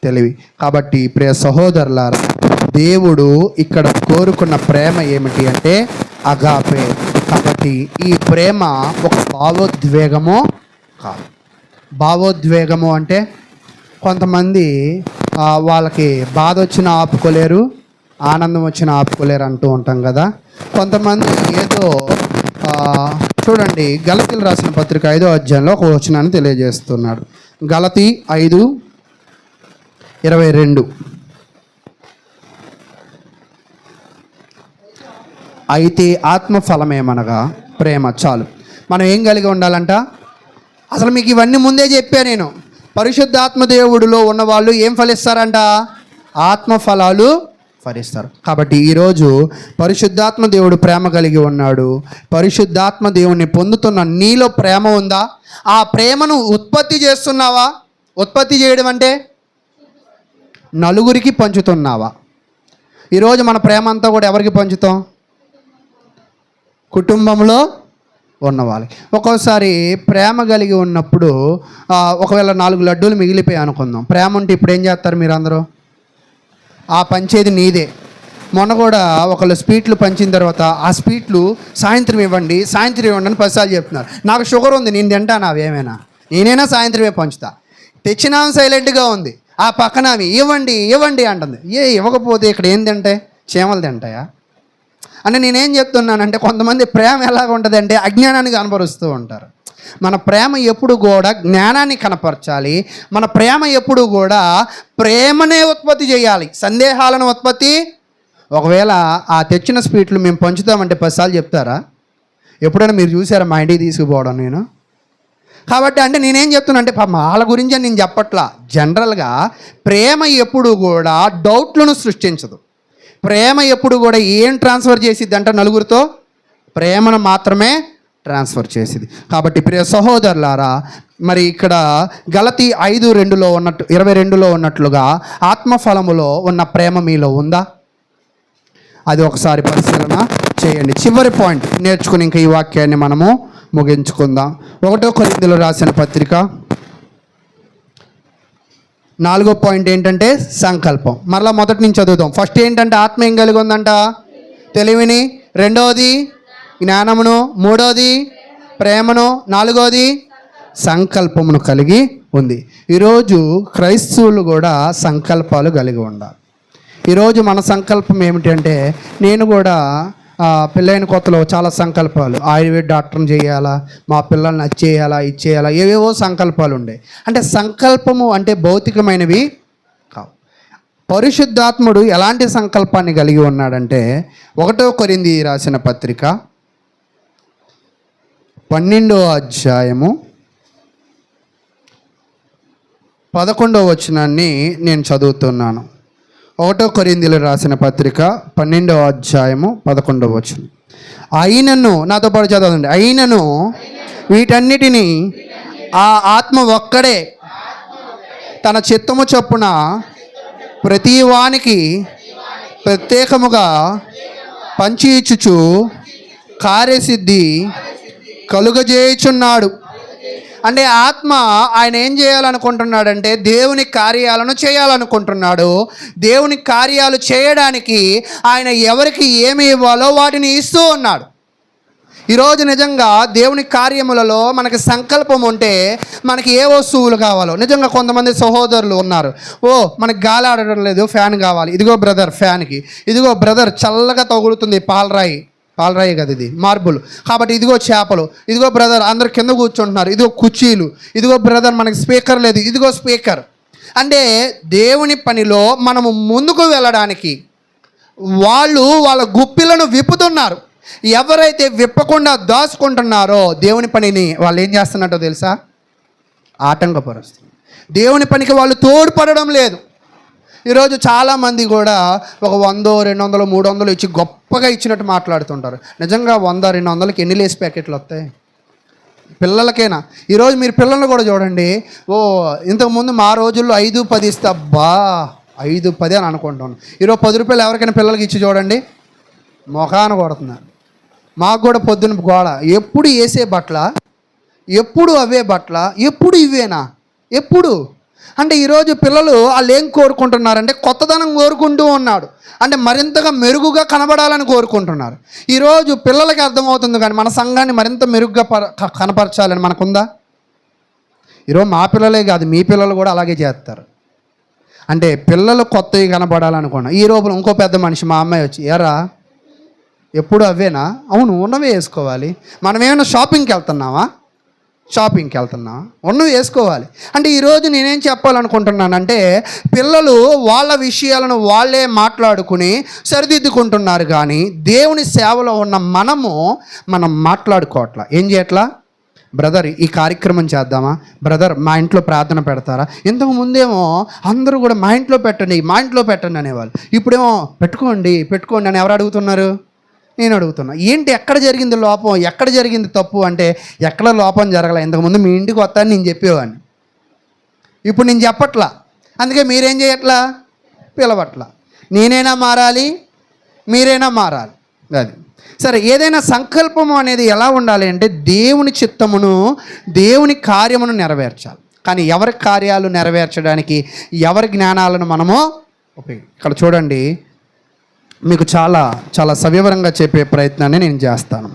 తెలివి. కాబట్టి ప్రియ సహోదరులారా, దేవుడు ఇక్కడ కోరుకున్న ప్రేమ ఏమిటి అంటే అగాపే. కాబట్టి ఈ ప్రేమ ఒక భావోద్వేగము కాదు. భావోద్వేగము అంటే కొంతమంది వాళ్ళకి బాధ వచ్చినా ఆపుకోలేరు, ఆనందం వచ్చినా ఆపుకోలేరు అంటూ ఉంటాం కదా. కొంతమంది ఏదో చూడండి, గలతీలు రాసిన పత్రిక 5వ అధ్యాయంలో ఒక వచనాన్ని తెలియజేస్తున్నాడు. గలతీ 5:22. అయితే ఆత్మఫలమేమనగా ప్రేమ. చాలు. మనం ఏం కలిగి ఉండాలంట? అసలు మీకు ఇవన్నీ ముందే చెప్పా నేను. పరిశుద్ధాత్మ దేవుడిలో ఉన్నవాళ్ళు ఏం ఫలిస్తారంట? ఆత్మఫలాలు ఫలిస్తారు. కాబట్టి ఈరోజు పరిశుద్ధాత్మ దేవుడు ప్రేమ కలిగి ఉన్నాడు. పరిశుద్ధాత్మ దేవుణ్ణి పొందుతున్న నీలో ప్రేమ ఉందా? ఆ ప్రేమను ఉత్పత్తి చేస్తున్నావా? ఉత్పత్తి చేయడం అంటే నలుగురికి పంచుతున్నావా? ఈరోజు మన ప్రేమ అంతా కూడా ఎవరికి పంచుతాం? కుటుంబంలో ఉన్నవాళ్ళకి. ఒక్కోసారి ప్రేమ కలిగి ఉన్నప్పుడు ఒకవేళ 4 లడ్డూలు మిగిలిపోయి అనుకుందాం. ప్రేమ ఉంటే ఇప్పుడు ఏం చేస్తారు మీరు అందరూ? ఆ పంచేది నీదే. మొన్న కూడా ఒకళ్ళు స్వీట్లు పంచిన తర్వాత ఆ స్వీట్లు సాయంత్రం ఇవ్వండి అని 10 సార్లు చెప్తున్నారు. నాకు షుగర్ ఉంది, నేను తింటాను అవేమైనా, నేనైనా సాయంత్రమే పంచుతా. తెచ్చినా సైలెంట్గా ఉంది, ఆ పక్కన అవి ఇవ్వండి అంటుంది. ఇవ్వకపోతే ఇక్కడ ఏం తింటాయి? చీమలు తింటాయా? అంటే నేనేం చెప్తున్నానంటే, కొంతమంది ప్రేమ ఎలాగ ఉంటుంది అంటే అజ్ఞానాన్ని కనపరుస్తూ ఉంటారు. మన ప్రేమ ఎప్పుడు కూడా జ్ఞానాన్ని కనపరచాలి. మన ప్రేమ ఎప్పుడు కూడా ప్రేమనే ఉత్పత్తి చేయాలి, సందేహాలను ఉత్పత్తి. ఒకవేళ ఆ తెచ్చిన స్వీట్లు మేము పంచుతామంటే 10 సార్లు చెప్తారా? ఎప్పుడైనా మీరు చూసారా మా ఇంటికి తీసుకుపోవడం నేను? కాబట్టి అంటే నేనేం చెప్తున్నా అంటే, వాళ్ళ గురించి నేను చెప్పట్లా, జనరల్గా ప్రేమ ఎప్పుడు కూడా డౌట్లను సృష్టించదు. ప్రేమ ఎప్పుడు కూడా ఏం ట్రాన్స్ఫర్ చేసిద్ది అంటే నలుగురితో ప్రేమను మాత్రమే ట్రాన్స్ఫర్ చేసింది. కాబట్టి ప్రియ సహోదరులారా, మరి ఇక్కడ గలతీ 5:22లో ఉన్నట్టు 22లో ఉన్నట్లుగా ఆత్మఫలములో ఉన్న ప్రేమ మీలో ఉందా? అది ఒకసారి పరిశీలన చేయండి. చివరి పాయింట్ నేర్చుకుని ఇంకా ఈ వాక్యాన్ని మనము ముగించుకుందాం. 1 కొరింథీయులకు రాసిన పత్రిక 4వ పాయింట్ ఏంటంటే సంకల్పం. మరలా మొదటి నుంచి చదువుదాం. ఫస్ట్ ఏంటంటే ఆత్మ ఏం కలిగి ఉందంట? తెలివిని. 2వది జ్ఞానమును. 3వది ప్రేమను. 4వది సంకల్పమును కలిగి ఉంది. ఈరోజు క్రైస్తవులు కూడా సంకల్పాలు కలిగి ఉండాలి. ఈరోజు మన సంకల్పం ఏమిటంటే, నేను కూడా పెళ్ళైన కొత్తలో చాలా సంకల్పాలు, ఆయుర్వేద డాక్టర్ని చేయాలా, మా పిల్లల్ని అది చేయాలా, ఇది చేయాలా, ఏవేవో సంకల్పాలు ఉండే. అంటే సంకల్పము అంటే భౌతికమైనవి కావు. పరిశుద్ధాత్ముడు ఎలాంటి సంకల్పాన్ని కలిగి ఉన్నాడంటే, 1 కొరింథీ రాసిన పత్రిక 12వ అధ్యాయము 11వ వచనాన్ని నేను చదువుతున్నాను. 1 కొరింథీయులకు రాసిన పత్రిక 12వ అధ్యాయము 11వ వచనం. అయినను, నాతో పాటు చదవండి. అయినను వీటన్నిటినీ ఆ ఆత్మ ఒక్కడే తన చిత్తము చొప్పున ప్రతి వానికి ప్రత్యేకముగా పంచి ఇచ్చుచు కార్యసిద్ధి కలుగజేయుచున్నాడు. అంటే ఆత్మ ఆయన ఏం చేయాలనుకుంటున్నాడంటే దేవుని కార్యాలను చేయాలనుకుంటున్నాడు. దేవుని కార్యాలు చేయడానికి ఆయన ఎవరికి ఏమి ఇవ్వాలో వాటిని ఇస్తూ ఉన్నాడు. ఈరోజు నిజంగా దేవుని కార్యములలో మనకి సంకల్పం ఉంటే మనకి ఏ వస్తువులు కావాలో, నిజంగా కొంతమంది సహోదరులు ఉన్నారు, మనకి గాలి ఆడడం లేదు, ఫ్యాన్ కావాలి, ఇదిగో బ్రదర్ ఫ్యాన్కి, ఇదిగో బ్రదర్ చల్లగా తగులుతుంది పాలరాయి, పాలరాయి కదా ఇది, మార్బుల్. కాబట్టి ఇదిగో చేపలు, ఇదిగో బ్రదర్ అందరు కింద కూర్చుంటున్నారు, ఇదిగో కుర్చీలు, ఇదిగో బ్రదర్ మనకి స్పీకర్ లేదు, ఇదిగో స్పీకర్. అంటే దేవుని పనిలో మనము ముందుకు వెళ్ళడానికి వాళ్ళ గుప్పిలను విప్పుతున్నారు. ఎవరైతే విప్పకుండా దాచుకుంటున్నారో దేవుని పనిని వాళ్ళు ఏం చేస్తున్నట్టో తెలుసా? ఆటంకపరుస్తుంది. దేవుని పనికి వాళ్ళు తోడ్పడడం లేదు. ఈరోజు చాలామంది కూడా ఒక 100, 200, 300 ఇచ్చి గొప్పగా ఇచ్చినట్టు మాట్లాడుతుంటారు. నిజంగా 100, 200కి ఎన్ని లేస్ ప్యాకెట్లు వస్తాయి పిల్లలకైనా? ఈరోజు మీరు పిల్లల్ని కూడా చూడండి. ఇంతకుముందు మా రోజుల్లో 5, 10 ఇస్తే అబ్బా 5, 10 అని అనుకుంటాను. ఈరోజు 10 రూపాయలు ఎవరికైనా పిల్లలకి ఇచ్చి చూడండి, మొఖాన కొడుతున్నారు. మాకు కూడా పొద్దున్న గోడ, ఎప్పుడు వేసే బట్టల, ఎప్పుడు అవే బట్టల, ఎప్పుడు ఇవేనా, ఎప్పుడు అంటే ఈరోజు పిల్లలు వాళ్ళు ఏం కోరుకుంటున్నారంటే కొత్తదనం కోరుకుంటూ ఉన్నాడు. అంటే మరింతగా మెరుగుగా కనబడాలని కోరుకుంటున్నారు. ఈరోజు పిల్లలకి అర్థమవుతుంది, కానీ మన సంఘాన్ని మరింత మెరుగ్గా కనపరచాలని మనకుందా? ఈరోజు మా పిల్లలే కాదు, మీ పిల్లలు కూడా అలాగే చేస్తారు. అంటే పిల్లలు కొత్తవి కనపడాలనుకున్నా. ఈ రోజు ఇంకో పెద్ద మనిషి మా అమ్మాయి వచ్చి, ఎరా ఎప్పుడు అవేనా? అవును, ఉన్నవే వేసుకోవాలి. మనం ఏమైనా షాపింగ్కి వెళ్తున్నామా? ఉన్నవి వేసుకోవాలి. అంటే ఈరోజు నేనేం చెప్పాలనుకుంటున్నానంటే, పిల్లలు వాళ్ళ విషయాలను వాళ్ళే మాట్లాడుకుని సరిదిద్దుకుంటున్నారు, కానీ దేవుని సేవలో ఉన్న మనం మాట్లాడుకోవట్లా. ఏం చేయట్లా? బ్రదర్ ఈ కార్యక్రమం చేద్దామా, బ్రదర్ మా ఇంట్లో ప్రార్థన పెడతారా? ఇంతకు ముందేమో అందరూ కూడా మా ఇంట్లో పెట్టండి అనేవాళ్ళు. ఇప్పుడేమో పెట్టుకోండి అని ఎవరు అడుగుతున్నారు? నేను అడుగుతున్నా. ఏంటి, ఎక్కడ జరిగింది లోపం, ఎక్కడ జరిగింది తప్పు అంటే ఎక్కడ లోపం జరగలే. ఇంతకుముందు మీ ఇంటికి వస్తాను నేను చెప్పేవాడిని, ఇప్పుడు నేను చెప్పట్లా. అందుకే మీరేం చేయట్లా? పిలవట్లా. నేనైనా మారాలి, మీరైనా మారాలి. అది సరే. ఏదైనా సంకల్పము అనేది ఎలా ఉండాలి అంటే దేవుని చిత్తమును, దేవుని కార్యమును నెరవేర్చాలి. కానీ ఎవరి కార్యాలు నెరవేర్చడానికి ఎవరి జ్ఞానాలను మనము ఇక్కడ చూడండి, మీకు చాలా చాలా సవివరంగా చెప్పే ప్రయత్నాన్ని నేను చేస్తాను.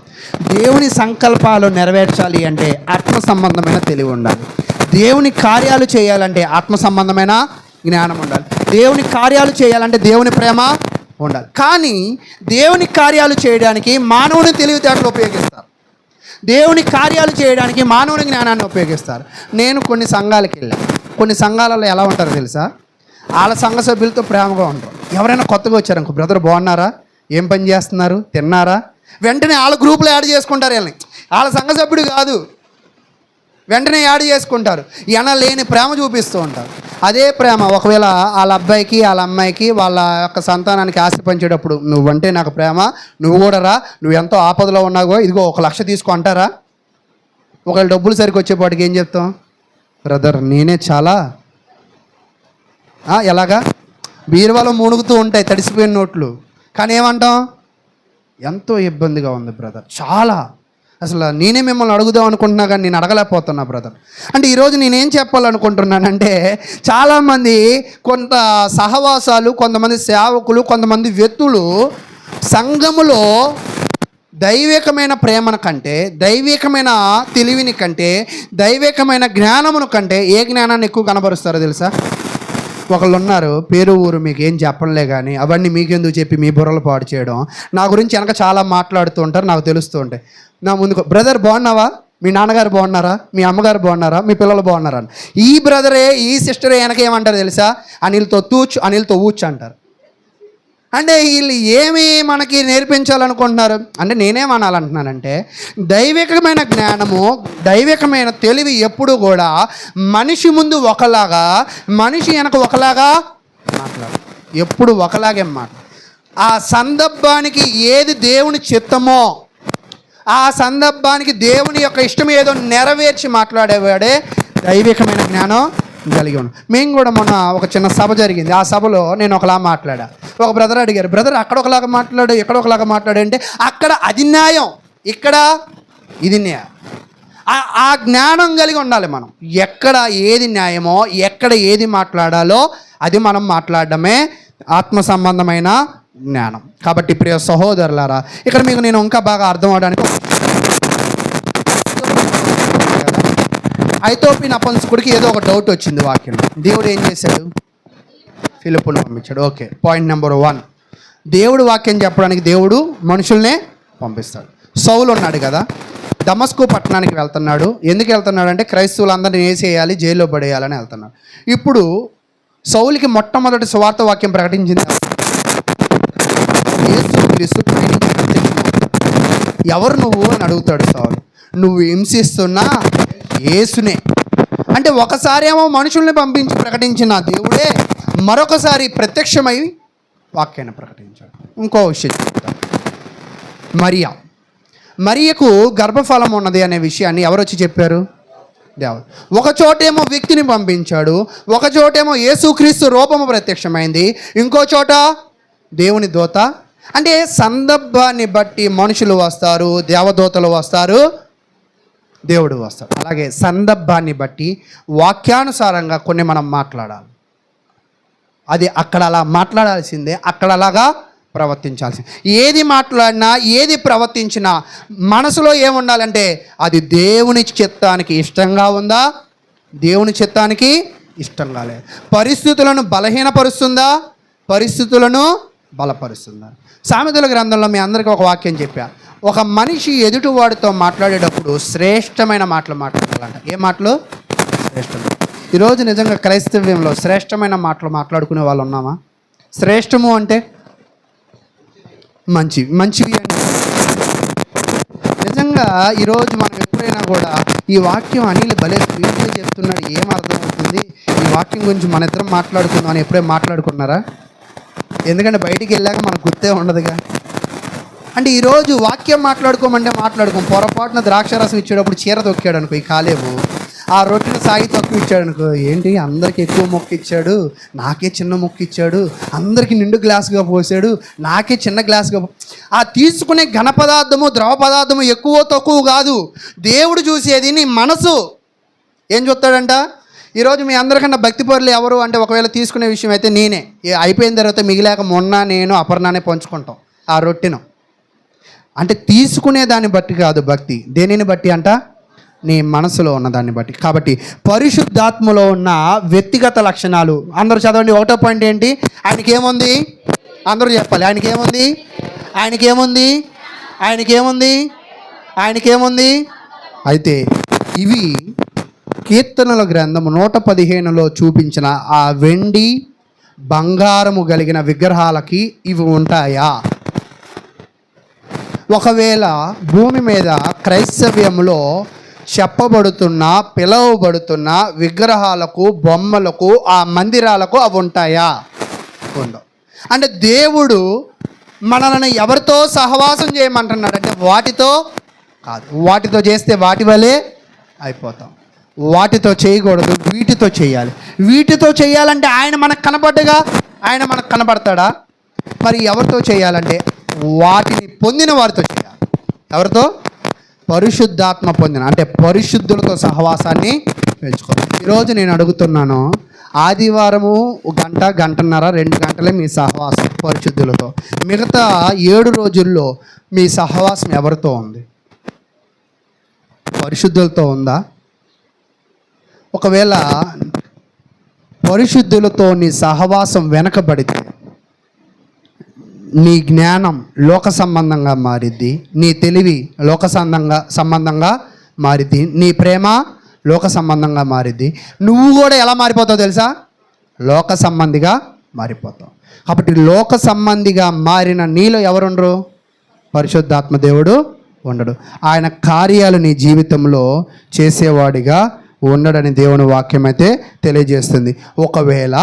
దేవుని సంకల్పాలు నెరవేర్చాలి అంటే ఆత్మ సంబంధమైన తెలివి ఉండాలి. దేవుని కార్యాలు చేయాలంటే ఆత్మ సంబంధమైన జ్ఞానం ఉండాలి. దేవుని కార్యాలు చేయాలంటే దేవుని ప్రేమ ఉండాలి. కానీ దేవుని కార్యాలు చేయడానికి మానవుని తెలివితేటలు ఉపయోగిస్తారు. దేవుని కార్యాలు చేయడానికి మానవుని జ్ఞానాన్ని ఉపయోగిస్తారు. నేను కొన్ని సంఘాలకు వెళ్ళాను. కొన్ని సంఘాలలో ఎలా ఉంటారో తెలుసా? వాళ్ళ సంఘ సభ్యులతో ప్రేమగా ఉంటారు. ఎవరైనా కొత్తగా వచ్చారనుకో, బ్రదర్ బాగున్నారా, ఏం పని చేస్తున్నారు, తిన్నారా, వెంటనే వాళ్ళ గ్రూపులో యాడ్ చేసుకుంటారు. వీళ్ళని వాళ్ళ సంఘ సభ్యుడు కాదు, వెంటనే యాడ్ చేసుకుంటారు. లేని ప్రేమ చూపిస్తూ ఉంటారు. అదే ప్రేమ ఒకవేళ వాళ్ళ అబ్బాయికి వాళ్ళ అమ్మాయికి వాళ్ళ యొక్క సంతానానికి ఆశ పంచేటప్పుడు, నువ్వంటే నాకు ప్రేమ, నువ్వు కూడా రా, నువ్వు ఎంతో ఆపదలో ఉన్నావో, ఇదిగో 1 లక్ష తీసుకో అంటారా? ఒకవేళ డబ్బులు సరికి వచ్చేపాటికి ఏం చెప్తాం? బ్రదర్ నేనే చాలా ఎలాగా బీరువాలో మునుగుతూ ఉంటాయి తడిసిపోయిన నోట్లు, కానీ ఏమంటాం? ఎంతో ఇబ్బందిగా ఉంది బ్రదర్, చాలా, అసలు నేనే మిమ్మల్ని అడుగుదాం అనుకుంటున్నా కానీ నేను అడగలేకపోతున్నా బ్రదర్. అంటే ఈరోజు నేనేం చెప్పాలనుకుంటున్నానంటే, చాలామంది కొంత సహవాసాలు, కొంతమంది సేవకులు, కొంతమంది వ్యక్తులు సంఘములో దైవికమైన ప్రేమను కంటే, దైవికమైన తెలివిని కంటే, దైవికమైన జ్ఞానమును కంటే ఏ జ్ఞానాన్ని ఎక్కువ కనబరుస్తారో తెలుసా? ఒకళ్ళు ఉన్నారు, పేరు ఊరు మీకు ఏం చెప్పలే కానీ అవన్నీ మీకెందుకు చెప్పి మీ బుర్రలు పాడు చేయడం. నా గురించి వెనక చాలా మాట్లాడుతూ ఉంటారు, నాకు తెలుస్తూ ఉంటాయి. నా ముందుకు, బ్రదర్ బాగున్నావా, మీ నాన్నగారు బాగున్నారా, మీ అమ్మగారు బాగున్నారా, మీ పిల్లలు బాగున్నారా అని. ఈ బ్రదరే ఈ సిస్టరే వెనక ఏమంటారు తెలుసా? అనిల్తో ఊచ్ అంటారు. అంటే వీళ్ళు ఏమి మనకి నేర్పించాలనుకుంటున్నారు అంటే, నేనేమనాలంటున్నానంటే, దైవికమైన జ్ఞానము, దైవికమైన తెలివి ఎప్పుడు కూడా మనిషి ముందు ఒకలాగా, మనిషి వెనక ఒకలాగా మాట్లాడు, ఎప్పుడు ఒకలాగే మాట్లాడు. ఆ సందర్భానికి ఏది దేవుని చిత్తమో, ఆ సందర్భానికి దేవుని యొక్క ఇష్టం ఏదో నెరవేర్చి మాట్లాడేవాడే దైవికమైన జ్ఞానం కలిగి ఉన్నాం. మేము కూడా మొన్న ఒక చిన్న సభ జరిగింది. ఆ సభలో నేను ఒకలా మాట్లాడా. ఒక బ్రదర్ అడిగారు, బ్రదర్ అక్కడ ఒకలాగా మాట్లాడు, ఇక్కడ ఒకలాగా మాట్లాడు అంటే, అక్కడ అది న్యాయం, ఇక్కడ ఇది న్యాయం. ఆ జ్ఞానం కలిగి ఉండాలి మనం. ఎక్కడ ఏది న్యాయమో, ఎక్కడ ఏది మాట్లాడాలో అది మనం మాట్లాడడమే ఆత్మ సంబంధమైన జ్ఞానం. కాబట్టి ప్రియ సహోదరులారా, ఇక్కడ మీకు నేను ఇంకా బాగా అర్థం అవడానికి, ఐతోపి నపుంసకుడికి ఏదో ఒక డౌట్ వచ్చింది వాక్యంలో. దేవుడు ఏం చేశాడు? ఫిలిప్పును పంపించాడు. ఓకే, పాయింట్ నెంబర్ 1, దేవుడు వాక్యం చెప్పడానికి దేవుడు మనుషుల్నే పంపిస్తాడు. సౌలు ఉన్నాడు కదా, దమస్కు పట్టణానికి వెళ్తున్నాడు. ఎందుకు వెళ్తున్నాడు అంటే క్రైస్తవులందరినీ వేసేయాలి, జైల్లో పడేయాలని వెళ్తున్నాడు. ఇప్పుడు సౌలుకి మొట్టమొదటి సువార్త వాక్యం ప్రకటించింది యేసుక్రీస్తు పైనుంచి ప్రత్యక్షమవుతాడు. ఎవరు నువ్వు అని అడుగుతాడు సౌలు. నువ్వు హింసిస్తున్నా యేసునే. అంటే ఒకసారేమో మనుషుల్ని పంపించి ప్రకటించిన దేవుడే మరొకసారి ప్రత్యక్షమై వాక్యాన్ని ప్రకటించాడు. ఇంకో విషయం చెప్తాను. మరియకు గర్భఫలం ఉన్నది అనే విషయాన్ని ఎవరు వచ్చి చెప్పారు? దేవుడు. ఒక చోటేమో వ్యక్తిని పంపించాడు, ఒక చోటేమో యేసుక్రీస్తు రూపము ప్రత్యక్షమైంది, ఇంకో చోట దేవుని దూత. అంటే సందర్భాన్ని బట్టి మనుషులు వస్తారు, దేవదూతలు వస్తారు, దేవుడు వస్తాడు. అలాగే సందర్భాన్ని బట్టి వాక్యానుసారంగా కొన్ని మనం మాట్లాడాలి. అది అక్కడ అలా మాట్లాడాల్సిందే, అక్కడ అలాగా ప్రవర్తించాల్సింది. ఏది మాట్లాడినా ఏది ప్రవర్తించినా మనసులో ఏముండాలంటే అది దేవుని చిత్తానికి ఇష్టంగా ఉందా, దేవుని చిత్తానికి ఇష్టంగా లేదు. పరిస్థితులను బలహీనపరుస్తుందా, పరిస్థితులను బలపరుస్తుందా? సామెతల గ్రంథంలో మీ అందరికీ ఒక వాక్యం చెప్పా. ఒక మనిషి ఎదుటివాడితో మాట్లాడేటప్పుడు శ్రేష్టమైన మాటలు మాట్లాడాలంట. ఏ మాటలు? శ్రేష్టమైన. ఈరోజు నిజంగా క్రైస్తవ్యంలో శ్రేష్టమైన మాటలు మాట్లాడుకునే వాళ్ళు ఉన్నామా? శ్రేష్టము అంటే మంచివి అంటే నిజంగా ఈరోజు మనం ఎప్పుడైనా కూడా ఈ వాక్యం అనిల్ భలే స్పీడ్గా చెప్తున్నాడు, ఏం అర్థమవుతుంది, ఈ వాక్యం గురించి మన ఇద్దరం మాట్లాడుకుందాం అని ఎప్పుడైనా మాట్లాడుకున్నారా? ఎందుకంటే బయటికి వెళ్ళాక మనకు గుర్తే ఉండదుగా. అంటే ఈరోజు వాక్యం మాట్లాడుకోమంటే మాట్లాడుకోం. పొరపాటున ద్రాక్షారసం ఇచ్చేటప్పుడు చీర తొక్కాడు అనుకో ఈ కాలేవు, ఆ రొట్టెని సాగి తక్కువ ఇచ్చాడు అనుకో, ఏంటి అందరికి ఎక్కువ మొక్క ఇచ్చాడు, నాకే చిన్న మొక్క ఇచ్చాడు, అందరికీ నిండు గ్లాసుగా పోసాడు, నాకే చిన్న గ్లాసుగా. ఆ తీసుకునే ఘన పదార్థము ద్రవ పదార్థము ఎక్కువ తక్కువ కాదు, దేవుడు చూసేది నీ మనసు. ఏం చూస్తాడంట? ఈరోజు మీ అందరికన్నా భక్తి పరులు ఎవరు అంటే ఒకవేళ తీసుకునే విషయం అయితే నేనే. అయిపోయిన తర్వాత మిగిలాక మొన్న నేను అపర్ణానే పంచుకుంటాం ఆ రొట్టెను. అంటే తీసుకునే దాన్ని బట్టి కాదు భక్తి, దేనిని బట్టి అంట? నీ మనసులో ఉన్న దాన్ని బట్టి. కాబట్టి పరిశుద్ధాత్మలో ఉన్న వ్యక్తిగత లక్షణాలు అందరూ చదవండి. ఒకటో పాయింట్ ఏంటి? ఆయనకేముంది? అందరూ చెప్పాలి. ఆయనకేముంది? ఆయనకేముంది? ఆయనకేముంది? ఆయనకేముంది? అయితే ఇవి కీర్తనల గ్రంథము 115లో చూపించిన ఆ వెండి బంగారము కలిగిన విగ్రహాలకి ఇవి ఉంటాయా? ఒకవేళ భూమి మీద క్రైస్తవ్యంలో చెప్పబడుతున్న పిలువబడుతున్న విగ్రహాలకు బొమ్మలకు ఆ మందిరాలకు అవి ఉంటాయా? ఉండవు. అంటే దేవుడు మనల్ని ఎవరితో సహవాసం చేయమంటున్నాడు అంటే వాటితో కాదు. వాటితో చేస్తే వాటి వలే అయిపోతాం. వాటితో చేయకూడదు, వీటితో చేయాలి. వీటితో చేయాలంటే ఆయన మనకు కనబడ్డగా, ఆయన మనకు కనబడతాడా? మరి ఎవరితో చేయాలంటే వాటిని పొందిన వారితో చేయాలి. ఎవరితో? పరిశుద్ధాత్మ పొందిన, అంటే పరిశుద్ధులతో సహవాసాన్ని పెంచుకోవాలి. ఈరోజు నేను అడుగుతున్నాను, ఆదివారము గంటన్నర 2 గంటలే మీ సహవాసం పరిశుద్ధులతో. మిగతా 7 రోజుల్లో మీ సహవాసం ఎవరితో ఉంది? పరిశుద్ధులతో ఉందా? ఒకవేళ పరిశుద్ధులతో నీ సహవాసం వెనకబడితే నీ జ్ఞానం లోక సంబంధంగా మారిద్ది, నీ తెలివి లోక సంబంధంగా మారిద్ది, నీ ప్రేమ లోక సంబంధంగా మారిద్ది. నువ్వు కూడా ఎలా మారిపోతావు తెలుసా? లోక సంబంధిగా మారిపోతావు. కాబట్టి లోక సంబంధిగా మారిన నీలో ఎవరుండరు? పరిశుద్ధాత్మ దేవుడు ఉండడు. ఆయన కార్యాలు నీ జీవితంలో చేసేవాడిగా ఉండడని దేవుని వాక్యం అయితే తెలియజేస్తుంది. ఒకవేళ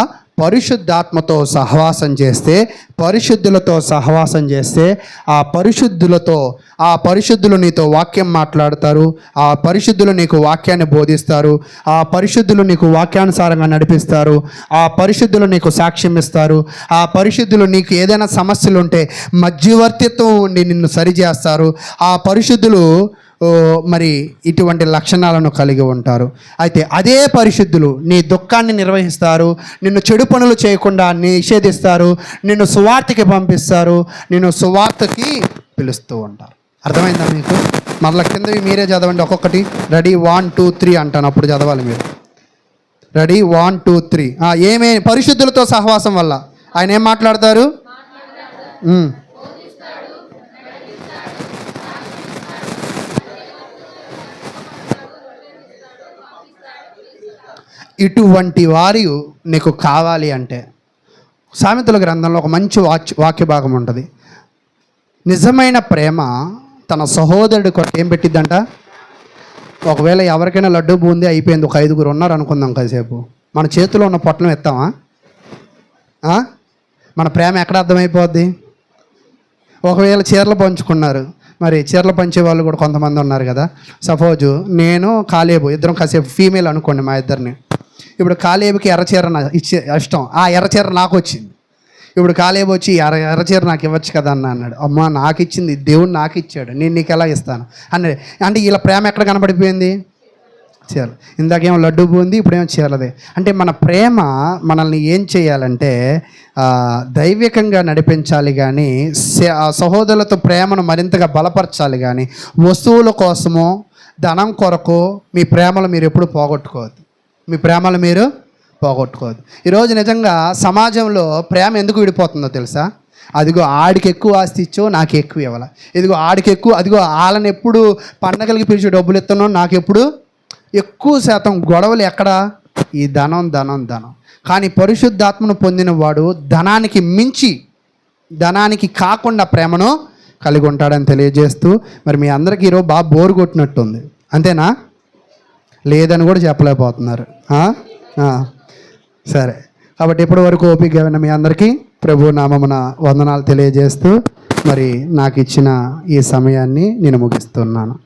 పరిశుద్ధాత్మతో సహవాసం చేస్తే, పరిశుద్ధులతో సహవాసం చేస్తే, ఆ పరిశుద్ధులు నీతో వాక్యం మాట్లాడతారు, ఆ పరిశుద్ధులు నీకు వాక్యాన్ని బోధిస్తారు, ఆ పరిశుద్ధులు నీకు వాక్యానుసారంగా నడిపిస్తారు, ఆ పరిశుద్ధులు నీకు సాక్ష్యం ఇస్తారు, ఆ పరిశుద్ధులు నీకు ఏదైనా సమస్యలు ఉంటే మధ్యవర్తిత్వం ఉండి నిన్ను సరిచేస్తారు. ఆ పరిశుద్ధులు మరి ఇటువంటి లక్షణాలను కలిగి ఉంటారు. అయితే అదే పరిశుద్ధులు నీ దుఃఖాన్ని నిర్వహిస్తారు, నిన్ను చెడు పనులు చేయకుండా నిషేధిస్తారు, నిన్ను సువార్తకి పంపిస్తారు, నిన్ను సువార్తకి పిలుస్తూ ఉంటారు. అర్థమైందా మీకు? మరల కిందవి మీరే చదవండి ఒక్కొక్కటి. రెడీ 1 2 3 అంటాను, అప్పుడు చదవాలి మీరు. రెడీ 1 2 3. ఏమే పరిశుద్ధులతో సహవాసం వల్ల ఆయన ఏం మాట్లాడతారు? ఇటువంటి వారు నీకు కావాలి అంటే, సామెతల గ్రంథంలో ఒక మంచి వాక్య భాగం ఉంటుంది. నిజమైన ప్రేమ తన సహోదరుడి కొరకు ఏం పెట్టిద్దంట? ఒకవేళ ఎవరికైనా లడ్డు బూంది అయిపోయింది, ఒక 5గురు ఉన్నారు అనుకుందాం, కాసేపు మన చేతిలో ఉన్న పొట్లం ఎత్తామా? మన ప్రేమ ఎక్కడ అర్థమైపోద్ది? ఒకవేళ చీరలు పంచుకున్నారు, మరి చీరలు పంచే వాళ్ళు కూడా కొంతమంది ఉన్నారు కదా. సపోజు నేను కాలేబు ఇద్దరం కాసేపు ఫీమేల్ అనుకోండి, మా ఇద్దరిని. ఇప్పుడు కాలేబుకి ఎర్రచీర ఇష్టం, ఆ ఎర్రచీర నాకు వచ్చింది. ఇప్పుడు కాలేబు వచ్చి ఎర్రచీర నాకు ఇవ్వచ్చు కదా అన్నాడు. అమ్మ నాకు ఇచ్చింది దేవుడు, నాకు ఇచ్చాడు, నేను నీకు ఎలా ఇస్తాను అన్నది. అంటే వీళ్ళ ప్రేమ ఎక్కడ కనబడిపోయింది? చీర. ఇందాకేమో లడ్డు పోయింది, ఇప్పుడేమో చీరదే. అంటే మన ప్రేమ మనల్ని ఏం చేయాలంటే దైవికంగా నడిపించాలి, కానీ సహోదరులతో ప్రేమను మరింతగా బలపరచాలి. కానీ వస్తువుల కోసమో ధనం కొరకు మీ ప్రేమలు మీరు ఎప్పుడు పోగొట్టుకోవద్దు. మీ ప్రేమలు మీరు పోగొట్టుకోవద్దు. ఈరోజు నిజంగా సమాజంలో ప్రేమ ఎందుకు విడిపోతుందో తెలుసా? అదిగో ఆడికి ఎక్కువ ఆస్తి ఇచ్చో నాకు ఎక్కువ ఇవ్వాల, ఇదిగో ఆడికి ఎక్కువ, అదిగో వాళ్ళని ఎప్పుడు పండగలకి పిలిచి డబ్బులు ఇస్తానో నాకు ఎప్పుడు ఎక్కువ శాతం గొడవలు ఎక్కడ? ఈ ధనం ధనం ధనం. కానీ పరిశుద్ధాత్మను పొందిన వాడు ధనానికి మించి, ధనానికి కాకుండా ప్రేమను కలిగి ఉంటాడని తెలియజేస్తూ, మరి మీ అందరికీ ఈరోజు బాగా బోరు కొట్టినట్టుంది, అంతేనా? లేదని కూడా చెప్పలేకపోతున్నారు. సరే, కాబట్టి ఇప్పటి వరకు ఓపిక ఉన్న మీ అందరికీ ప్రభు నామమున వందనాలు తెలియజేస్తూ, మరి నాకు ఇచ్చిన ఈ సమయాన్ని నేను ముగిస్తున్నాను.